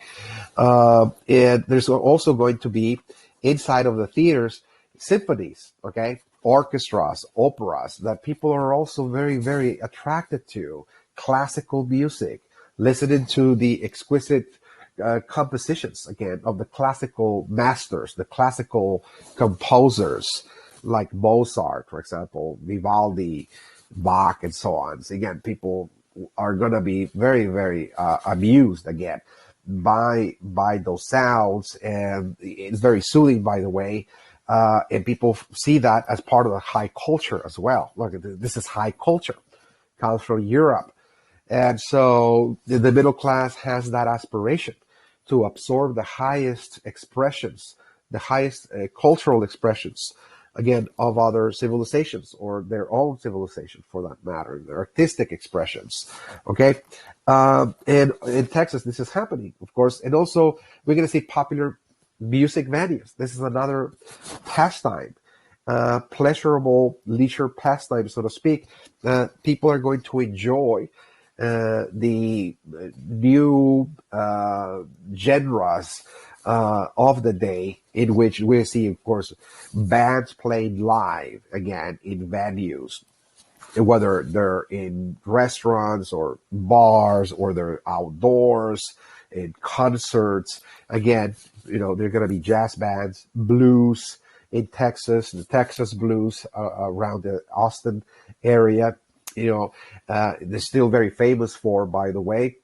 And there's also going to be, inside of the theaters, symphonies, okay, orchestras, operas that people are also very, very attracted to. Classical music, listening to the exquisite compositions, again, of the classical masters, the classical composers like Mozart, for example, Vivaldi, Bach, and so on. So again, people are going to be very, very amused, again, by those sounds, and it's very soothing, by the way. And people see that as part of the high culture as well. Look, this is high culture, comes from Europe. And so the middle class has that aspiration to absorb the highest expressions, the highest cultural expressions, again, of other civilizations or their own civilization, for that matter, their artistic expressions. Okay. And in Texas, this is happening, of course. And also, we're going to see popular music venues. This is another pastime. Pleasurable leisure pastime, so to speak. People are going to enjoy the new genres of the day, in which we see, of course, bands playing live again in venues, whether they're in restaurants or bars or they're outdoors in concerts. Again, there are going to be jazz bands, blues in Texas, the Texas blues around the Austin area. They're still very famous for, by the way.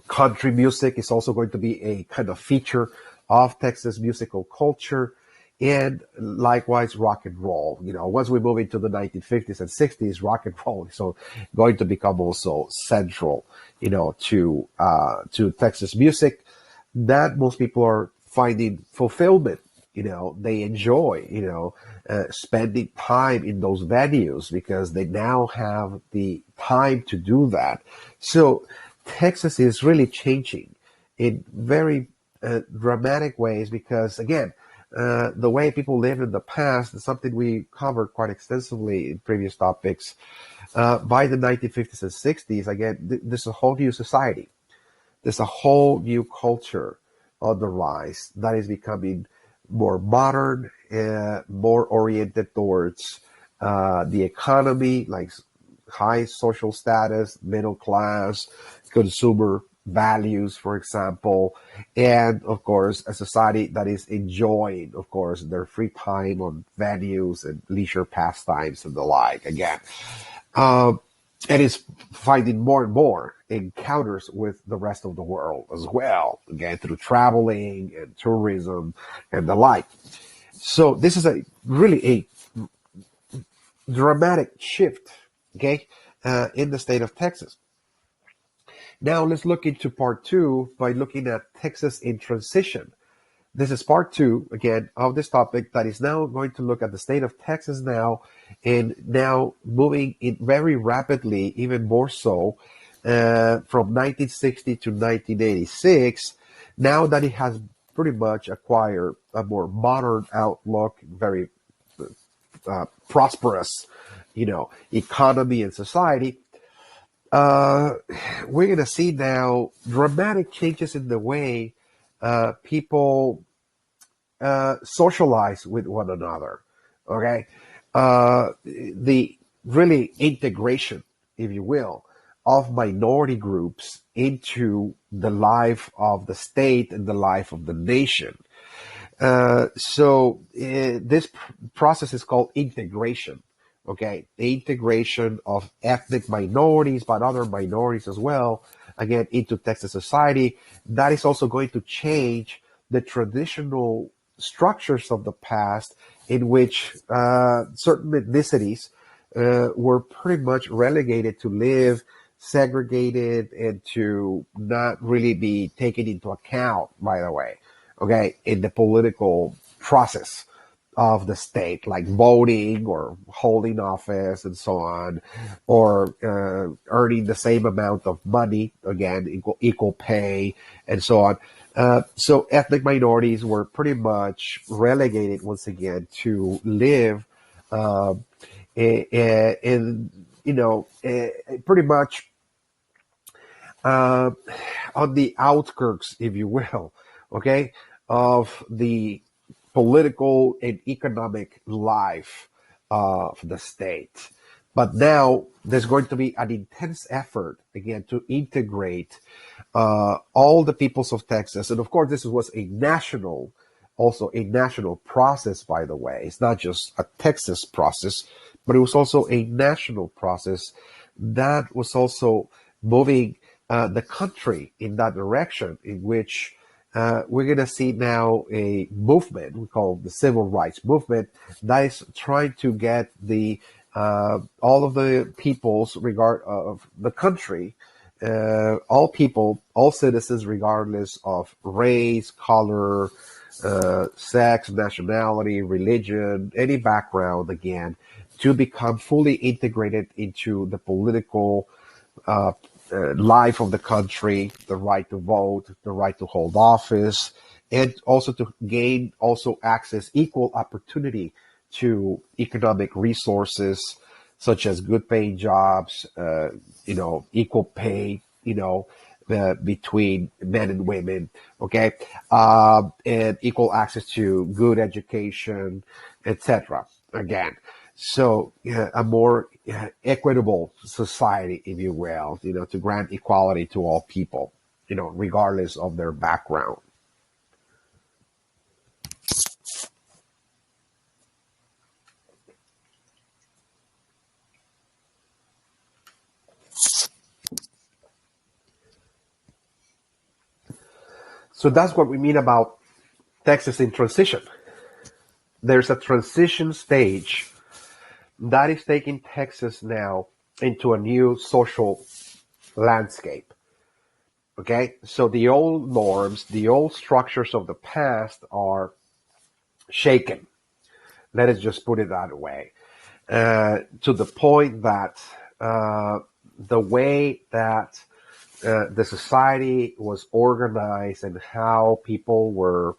Country music is also going to be a kind of feature of Texas musical culture, and likewise rock and roll. Once we move into the 1950s and 60s, rock and roll is so going to become also central, to Texas music that most people are finding fulfillment. They enjoy, spending time in those venues because they now have the time to do that. So Texas is really changing in very dramatic ways because, again, the way people lived in the past is something we covered quite extensively in previous topics. By the 1950s and 60s, again, there's a whole new society. There's a whole new culture on the rise that is becoming more modern, more oriented towards the economy, like high social status, middle class, consumer values, for example, and of course a society that is enjoying, of course, their free time on venues and leisure pastimes and the like, again. And is finding more and more encounters with the rest of the world as well, again, through traveling and tourism and the like. So this is really a dramatic shift, okay, in the state of Texas. Now let's look into part two by looking at Texas in transition. This is part two, again, of this topic that is now going to look at the state of Texas now, and now moving in very rapidly, even more so, from 1960 to 1986, now that it has pretty much acquire a more modern outlook, very prosperous, economy and society, uh, we're going to see now dramatic changes in the way people socialize with one another. Okay, the really integration, if you will, of minority groups into the life of the state and the life of the nation. This process is called integration. Okay, the integration of ethnic minorities, but other minorities as well, again, into Texas society. That is also going to change the traditional structures of the past, in which certain ethnicities were pretty much relegated to live segregated and to not really be taken into account, by the way, okay, in the political process of the state, like voting or holding office and so on, or earning the same amount of money, again, equal pay and so on. So ethnic minorities were pretty much relegated once again to live in, pretty much uh, on the outskirts, if you will, okay, of the political and economic life of the state. But now there's going to be an intense effort again to integrate all the peoples of Texas. And of course, this was also a national process, by the way. It's not just a Texas process, but it was also a national process that was also moving the country in that direction, in which we're going to see now a movement we call the civil rights movement that is trying to get the all of the peoples regard of the country, all people, all citizens, regardless of race, color, sex, nationality, religion, any background, again, to become fully integrated into the political uh, life of the country, the right to vote, the right to hold office, and also to gain also access, equal opportunity to economic resources such as good paying jobs, equal pay, between men and women, okay, and equal access to good education, etc. Again, so a more equitable society, if you will, to grant equality to all people, regardless of their background. So that's what we mean about Texas in transition. There's a transition stage that is taking Texas now into a new social landscape. Okay, so the old norms, the old structures of the past are shaken. Let us just put it that way. To the point that the way that the society was organized and how people were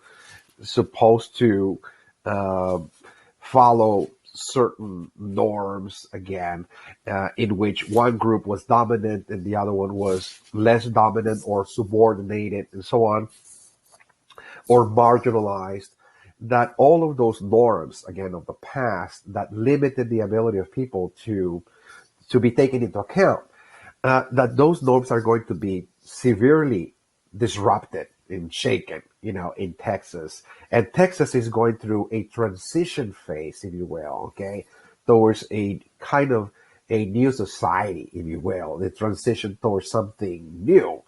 supposed to uh, follow certain norms, again, in which one group was dominant and the other one was less dominant or subordinated and so on, or marginalized, that all of those norms, again, of the past that limited the ability of people to be taken into account, that those norms are going to be severely disrupted and shaken, in Texas. And Texas is going through a transition phase, if you will, okay, towards a kind of a new society, if you will, the transition towards something new.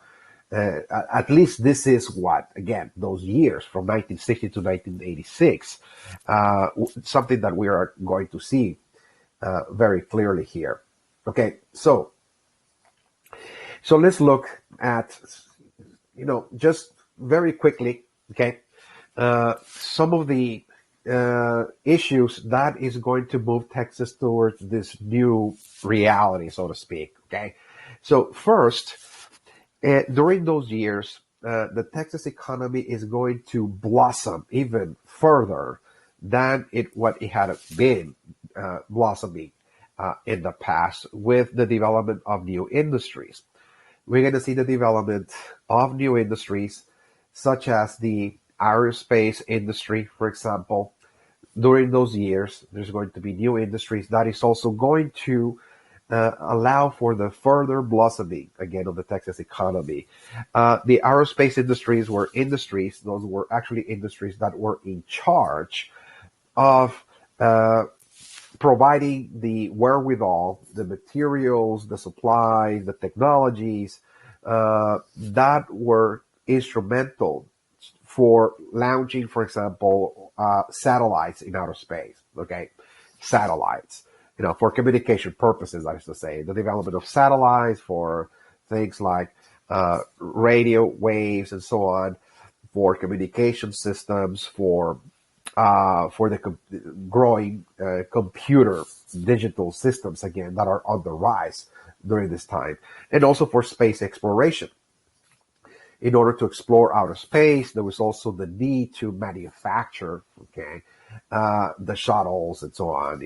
At least this is what, again, those years from 1960 to 1986, something that we are going to see very clearly here. Okay, so let's look at, just very quickly, okay, some of the issues that is going to move Texas towards this new reality, so to speak, okay? So first, during those years, the Texas economy is going to blossom even further than what it had been blossoming in the past with the development of new industries. We're going to see the development of new industries, such as the aerospace industry, for example. During those years, there's going to be new industries that is also going to allow for the further blossoming again of the Texas economy. The aerospace industries were industries; those were actually industries that were in charge of providing the wherewithal, the materials, the supplies, the technologies that were instrumental for launching, for example, satellites in outer space. Okay, satellites. For communication purposes, I should say, the development of satellites for things like radio waves and so on, for communication systems, for the growing computer digital systems again that are on the rise during this time, and also for space exploration. In order to explore outer space, there was also the need to manufacture, the shuttles and so on,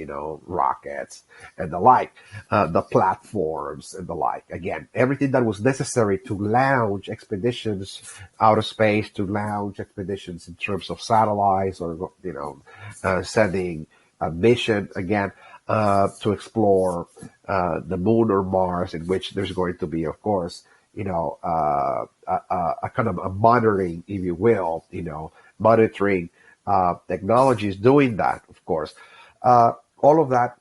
rockets and the like, the platforms and the like. Again, everything that was necessary to launch expeditions out of space, to launch expeditions in terms of satellites or, sending a mission again, to explore the moon or Mars, in which there's going to be, of course, a kind of a monitoring, if you will, monitoring technologies doing that, of course. All of that,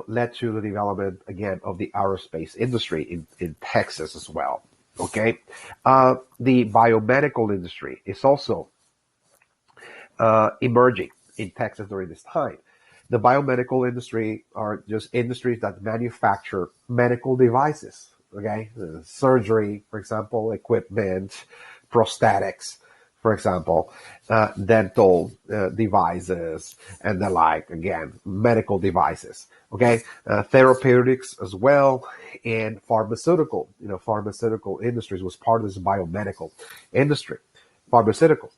led to the development, again, of the aerospace industry in Texas as well. Okay. The biomedical industry is also emerging in Texas during this time. The biomedical industry are just industries that manufacture medical devices. Okay, surgery, for example, equipment, prosthetics, for example, dental devices, and the like. Again, medical devices. Okay, therapeutics as well, and pharmaceutical. Pharmaceutical industries was part of this biomedical industry. Pharmaceuticals,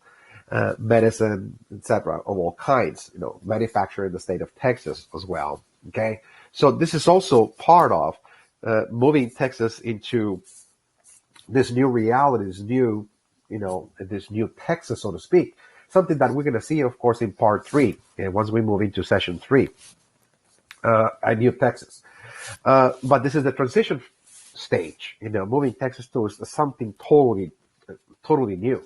medicine, etc., of all kinds. Manufactured in the state of Texas as well. Okay, so this is also part of moving Texas into this new reality, this new Texas, so to speak. Something that we're going to see, of course, in part 3, and once we move into session 3, a new Texas. But this is the transition stage, moving Texas towards something totally new.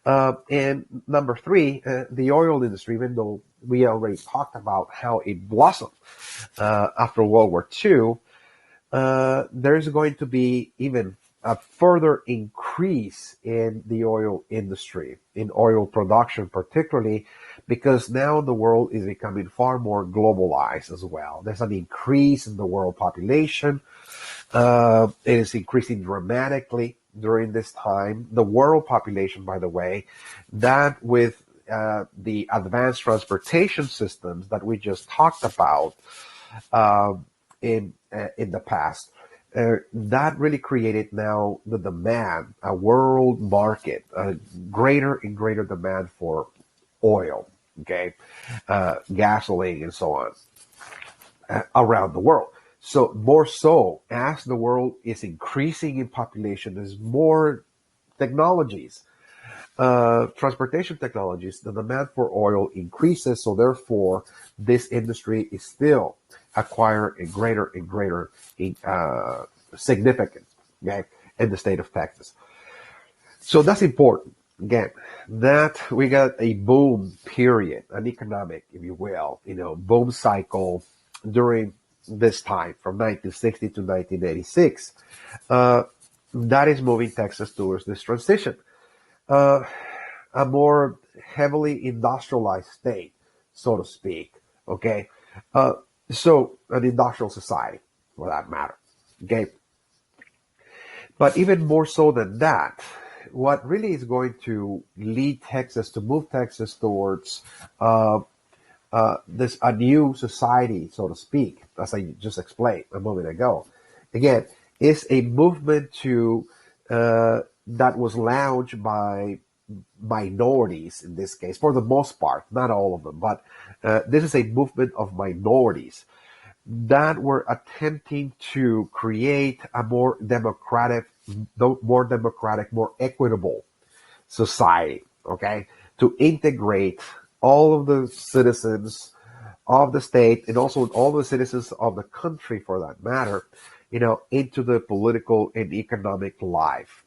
And number 3, the oil industry, even though we already talked about how it blossomed after World War II, there's going to be even a further increase in the oil industry, in oil production particularly, because now the world is becoming far more globalized as well. There's an increase in the world population. It is increasing dramatically during this time. The world population, by the way, that with the advanced transportation systems that we just talked about, in the past, that really created now the demand, a world market, a greater and greater demand for oil, gasoline and so on, around the world. So more so, as the world is increasing in population, there's more technologies, transportation technologies, the demand for oil increases. So therefore, this industry is still acquire a greater and greater significance, in the state of Texas. So that's important. Again, that we got a boom period, an economic, if you will, boom cycle during this time from 1960 to 1986. That is moving Texas towards this transition. A more heavily industrialized state, so to speak. Okay. So an industrial society, for that matter. Okay. But even more so than that, what really is going to lead Texas to move Texas towards this a new society, so to speak, as I just explained a moment ago, again, is a movement to that was launched by minorities in this case, for the most part, not all of them, but this is a movement of minorities that were attempting to create a more equitable society, okay, to integrate all of the citizens of the state and also all the citizens of the country, for that matter, into the political and economic life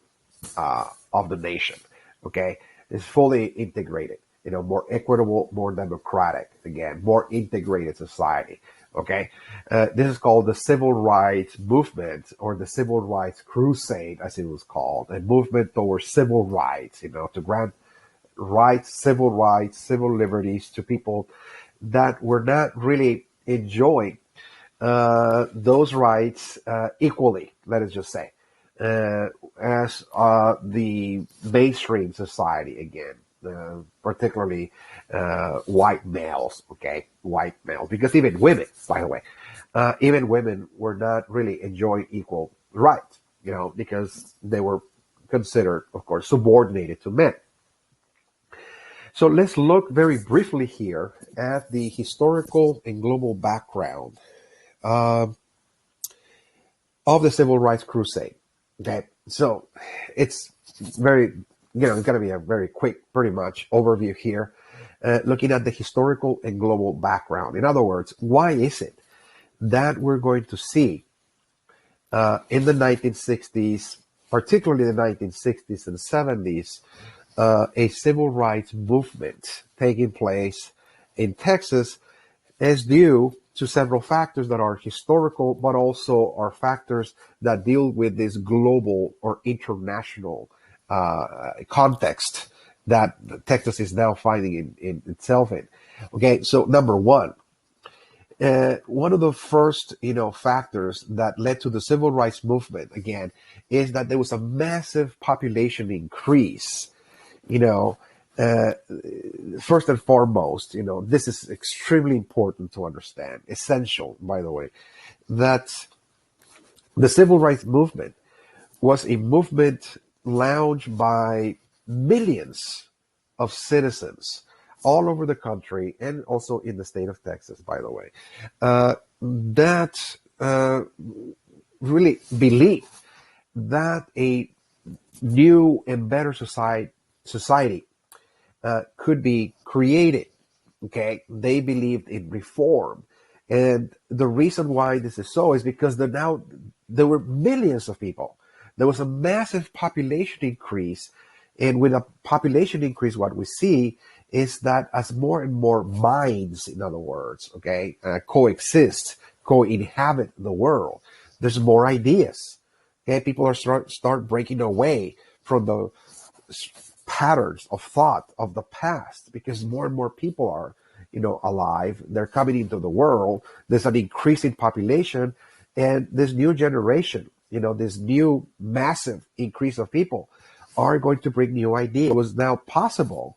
of the nation. Okay, it's fully integrated. More equitable, more democratic. Again, more integrated society. Okay, this is called the Civil Rights Movement or the Civil Rights Crusade, as it was called, a movement towards civil rights. To grant rights, civil liberties to people that were not really enjoying those rights equally, let us just say, as the mainstream society again, particularly white males, okay, white males, because even women, by the way, even women were not really enjoying equal rights, because they were considered, of course, subordinated to men. So let's look very briefly here at the historical and global background uh, of the Civil Rights Crusade. Okay, so it's very, it's going to be a very quick, pretty much, overview here, looking at the historical and global background. In other words, why is it that we're going to see in the 1960s, particularly the 1960s and 70s, a civil rights movement taking place in Texas is due to several factors that are historical, but also are factors that deal with this global or international context that Texas is now finding in itself in. Okay, so number one of the first, factors that led to the civil rights movement again is that there was a massive population increase. You know, uh, First and foremost, this is extremely important to understand, essential, by the way, that the civil rights movement was a movement launched by millions of citizens all over the country and also in the state of Texas, by the way, that really believed that a new and better society could be created. Okay, they believed in reform, and the reason why this is so is because there were millions of people. There was a massive population increase, and with a population increase, what we see is that as more and more minds, in other words, okay, coexist, co-inhabit the world, there's more ideas. Okay, people are start breaking away from the patterns of thought of the past because more and more people are, alive. They're coming into the world. There's an increasing population, and this new generation, this new massive increase of people are going to bring new ideas. It was now possible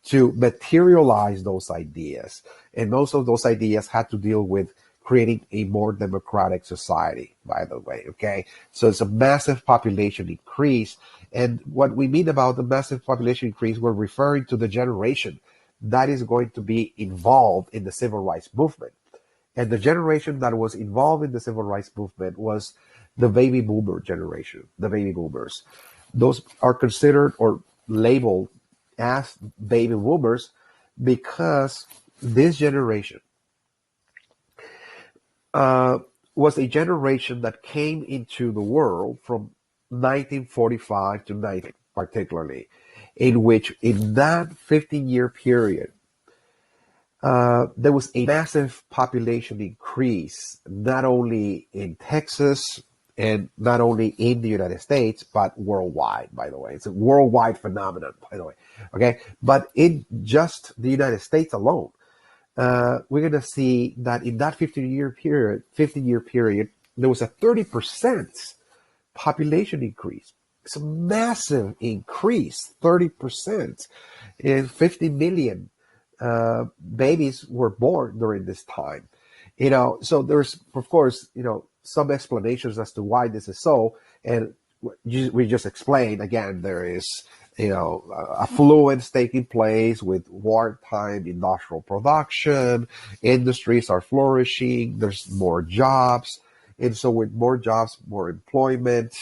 to materialize those ideas, and most of those ideas had to deal with creating a more democratic society, by the way. Okay, so it's a massive population increase, and what we mean about the massive population increase, we're referring to the generation that is going to be involved in the civil rights movement. And the generation that was involved in the civil rights movement was the baby boomer generation, the baby boomers. Those are considered or labeled as baby boomers because this generation uh, was a generation that came into the world from 1945 to 90, particularly, in which in that 15-year period, there was a massive population increase, not only in Texas and not only in the United States, but worldwide, by the way. It's a worldwide phenomenon, by the way. Okay. But in just the United States alone, we're going to see that in that 15-year period, there was a 30% population increase. It's a massive increase, 30%. And 50 million babies were born during this time. So there's, of course, some explanations as to why this is so. And we just explained, again, there is, affluence taking place with wartime industrial production. Industries are flourishing. There's more jobs. And so with more jobs, more employment.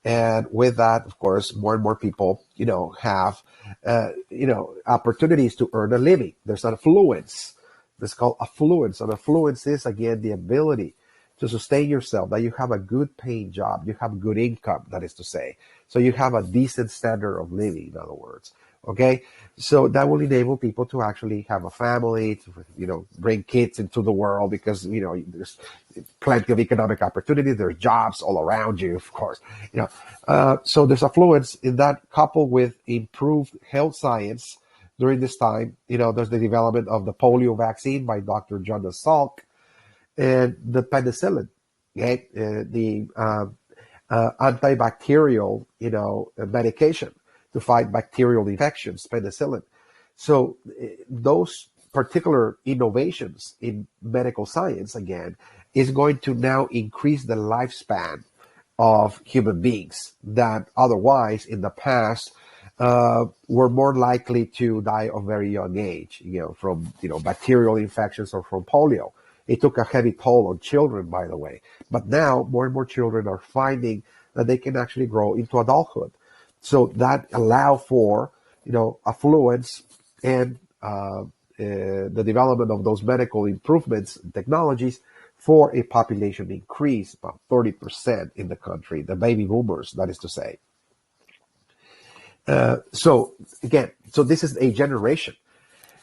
And with that, of course, more and more people, have, opportunities to earn a living. There's an affluence. This is called affluence. And affluence is, again, the ability to sustain yourself, that you have a good paying job, you have good income, that is to say. So you have a decent standard of living, in other words. Okay? So that will enable people to actually have a family, to, bring kids into the world, because, there's plenty of economic opportunity. There's jobs all around you, of course. So there's affluence in that, coupled with improved health science during this time. There's the development of the polio vaccine by Dr. Jonas Salk, and the penicillin, okay? The antibacterial, medication to fight bacterial infections, penicillin. So those particular innovations in medical science, again, is going to now increase the lifespan of human beings that otherwise in the past were more likely to die of very young age, from, bacterial infections or from polio. It took a heavy toll on children, by the way. But now more and more children are finding that they can actually grow into adulthood. So that allow for, affluence and the development of those medical improvements and technologies for a population increase, about 30% in the country, the baby boomers, that is to say. So this is a generation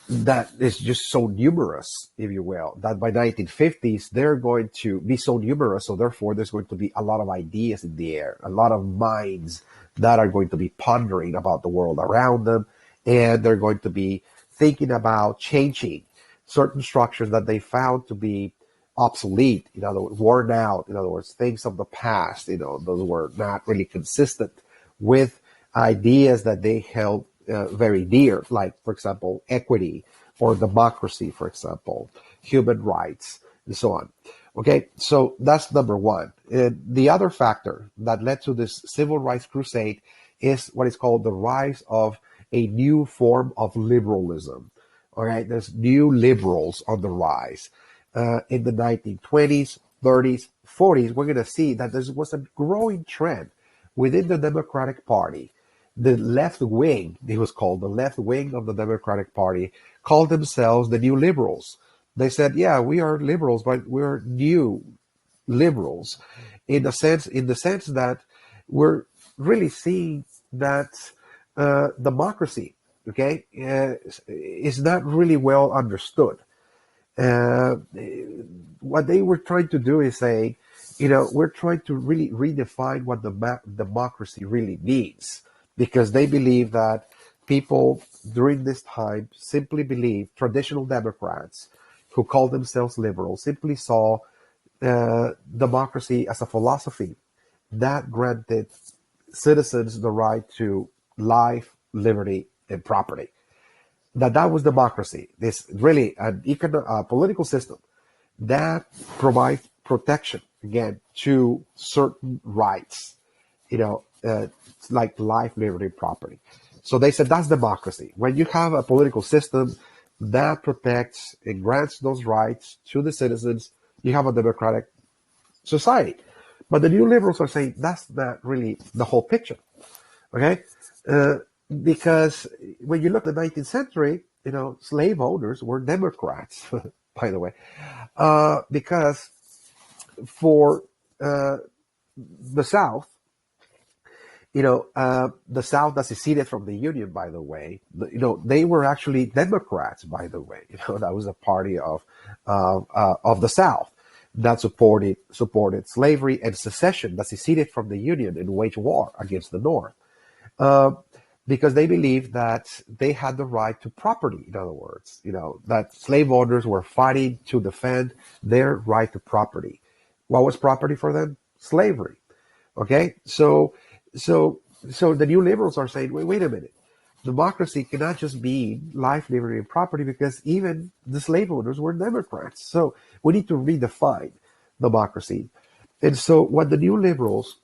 that is just so numerous, if you will, that by 1950s, they're going to be so numerous. So therefore, there's going to be a lot of ideas in the air, a lot of minds that are going to be pondering about the world around them. And they're going to be thinking about changing certain structures that they found to be obsolete, in other words, worn out, in other words, things of the past, those were not really consistent with ideas that they held very dear, like, for example, equity or democracy, for example, human rights, and so on. Okay, so that's number one. The other factor that led to this civil rights crusade is what is called the rise of a new form of liberalism. All right, there's new liberals on the rise. In the 1920s, 30s, 40s, we're going to see that there was a growing trend within the Democratic Party. The left wing, it was called the left wing of the Democratic Party, called themselves the New Liberals. They said, yeah, we are liberals, but we're new liberals in the sense that we're really seeing that democracy, okay, is not really well understood. What they were trying to do is say, we're trying to really redefine what the democracy really means. Because they believe that people during this time simply believe, traditional Democrats who call themselves liberals simply saw democracy as a philosophy that granted citizens the right to life, liberty, and property. That was democracy. This really a political system that provides protection, again, to certain rights, like life, liberty, property. So they said that's democracy. When you have a political system that protects and grants those rights to the citizens, you have a democratic society. But the new liberals are saying that's not really the whole picture, okay? Because when you look at the 19th century, slave owners were Democrats, by the way, because for the South, the South that seceded from the Union, by the way, they were actually Democrats, by the way. That was a party of the South that supported slavery and secession, that seceded from the Union and waged war against the North, because they believed that they had the right to property. In other words, that slave owners were fighting to defend their right to property. What was property for them? Slavery. Okay, so the new liberals are saying, wait a minute. Democracy cannot just be life, liberty, and property, because even the slave owners were Democrats. So we need to redefine democracy. And so what the new liberals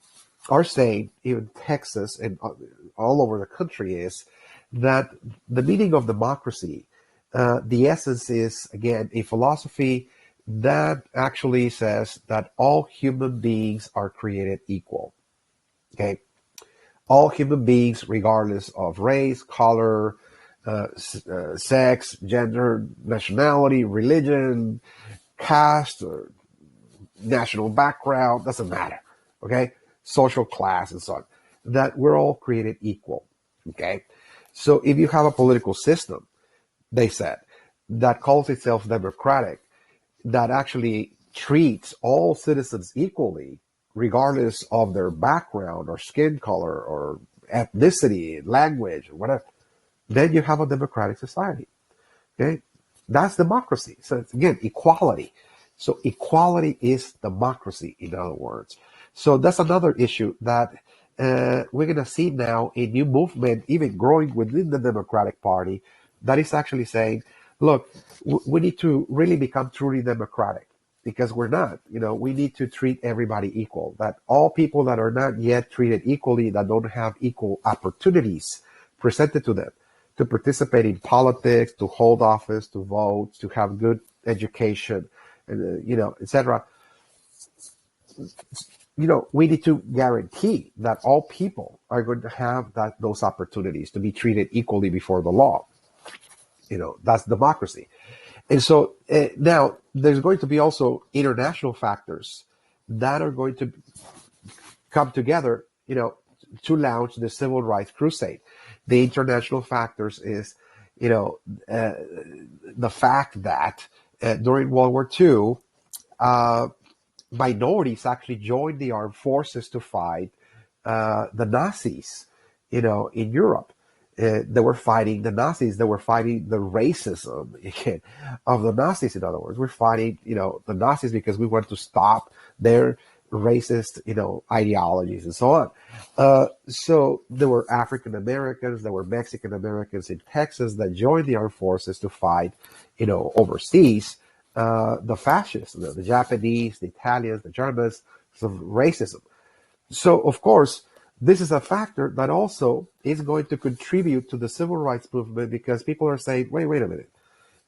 are saying, even Texas and all over the country, is that the meaning of democracy, the essence is, again, a philosophy that actually says that all human beings are created equal. Okay, all human beings, regardless of race, color, sex, gender, nationality, religion, caste, or national background, doesn't matter. Okay, social class and so on, that we're all created equal. Okay, so if you have a political system, they said, that calls itself democratic, that actually treats all citizens equally, regardless of their background or skin color or ethnicity, language, or whatever, then you have a democratic society. Okay, that's democracy. So it's, again, equality. So equality is democracy, in other words. So that's another issue that we're going to see now, a new movement even growing within the Democratic Party that is actually saying, look, we need to really become truly democratic, because we're not. We need to treat everybody equal, that all people that are not yet treated equally, that don't have equal opportunities presented to them to participate in politics, to hold office, to vote, to have good education, etc. We need to guarantee that all people are going to have those opportunities to be treated equally before the law. That's democracy. And so now there's going to be also international factors that are going to come together, to launch the civil rights crusade. The international factors is, the fact that during World War II, minorities actually joined the armed forces to fight the Nazis, in Europe. They were fighting the Nazis. They were fighting the racism of the Nazis. In other words, we're fighting, the Nazis because we want to stop their racist, ideologies and so on. So there were African Americans, there were Mexican Americans in Texas that joined the armed forces to fight, overseas, the fascists, the Japanese, the Italians, the Germans, some racism. So, of course, this is a factor that also is going to contribute to the civil rights movement, because people are saying, wait a minute.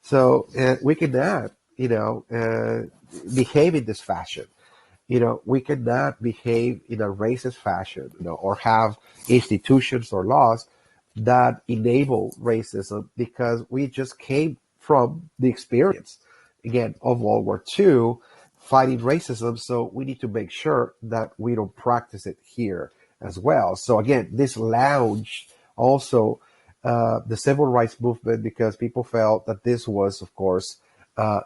So we cannot, behave in this fashion. We cannot behave in a racist fashion, or have institutions or laws that enable racism, because we just came from the experience, again, of World War II, fighting racism. So we need to make sure that we don't practice it here as well. So again, this launched also the civil rights movement, because people felt that this was, of course,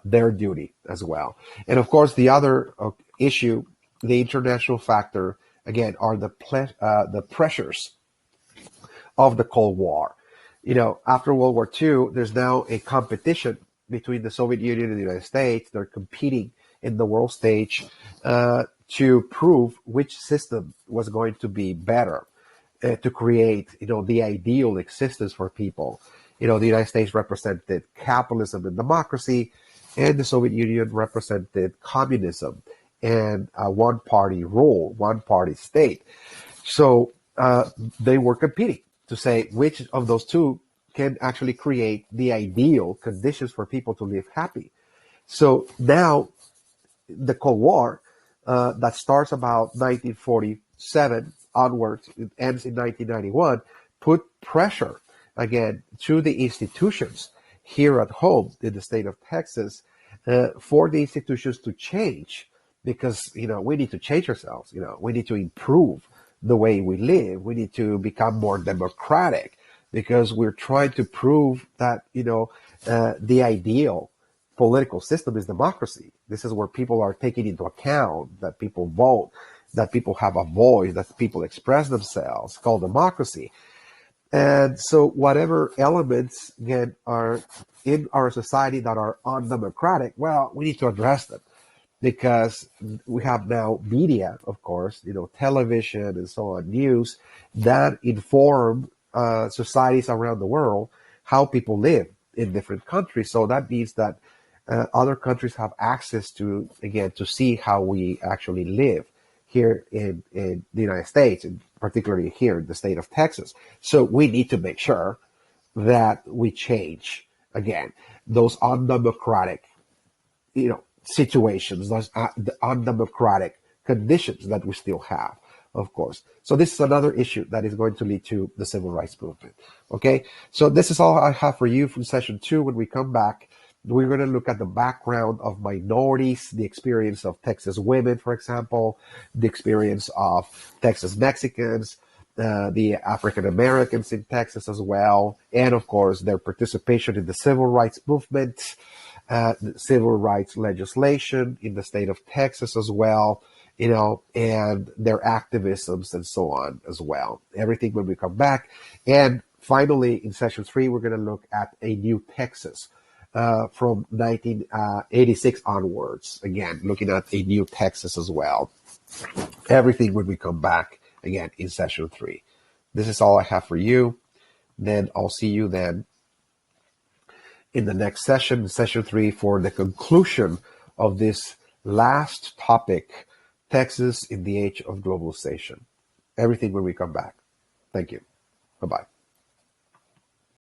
their duty as well. And of course, the other issue, the international factor, again, are the pressures of the Cold War. After World War II, there's now a competition between the Soviet Union and the United States. They're competing in the world stage to prove which system was going to be better, to create, the ideal existence for people. The United States represented capitalism and democracy, and the Soviet Union represented communism and one-party rule, one-party state. So they were competing to say which of those two can actually create the ideal conditions for people to live happy. So now the Cold War, that starts about 1947 onwards, it ends in 1991, put pressure again to the institutions here at home in the state of Texas, for the institutions to change, because we need to change ourselves. We need to improve the way we live. We need to become more democratic, because we're trying to prove that the ideal political system is democracy. This is where people are taken into account, that people vote, that people have a voice, that people express themselves, called democracy. And so whatever elements, again, are in our society that are undemocratic, well, we need to address them, because we have now media, of course, television and so on, news, that inform societies around the world, how people live in different countries. So that means that other countries have access to, again, to see how we actually live here in the United States, and particularly here in the state of Texas. So we need to make sure that we change again those undemocratic, situations, those the undemocratic conditions that we still have, of course. So this is another issue that is going to lead to the civil rights movement. Okay, so this is all I have for you from session 2. When we come back, we're going to look at the background of minorities, the experience of Texas women, for example, the experience of Texas Mexicans, the African Americans in Texas as well, and of course their participation in the civil rights movement, civil rights legislation in the state of Texas as well, and their activisms and so on as well. Everything when we come back. And finally, in session 3, we're going to look at a new Texas from 1986 onwards. Again, looking at a new Texas as well. Everything when we come back, again, in session 3. This is all I have for you. Then I'll see you then in the next session, session 3, for the conclusion of this last topic, Texas in the Age of Globalization. Everything when we come back. Thank you. Bye-bye.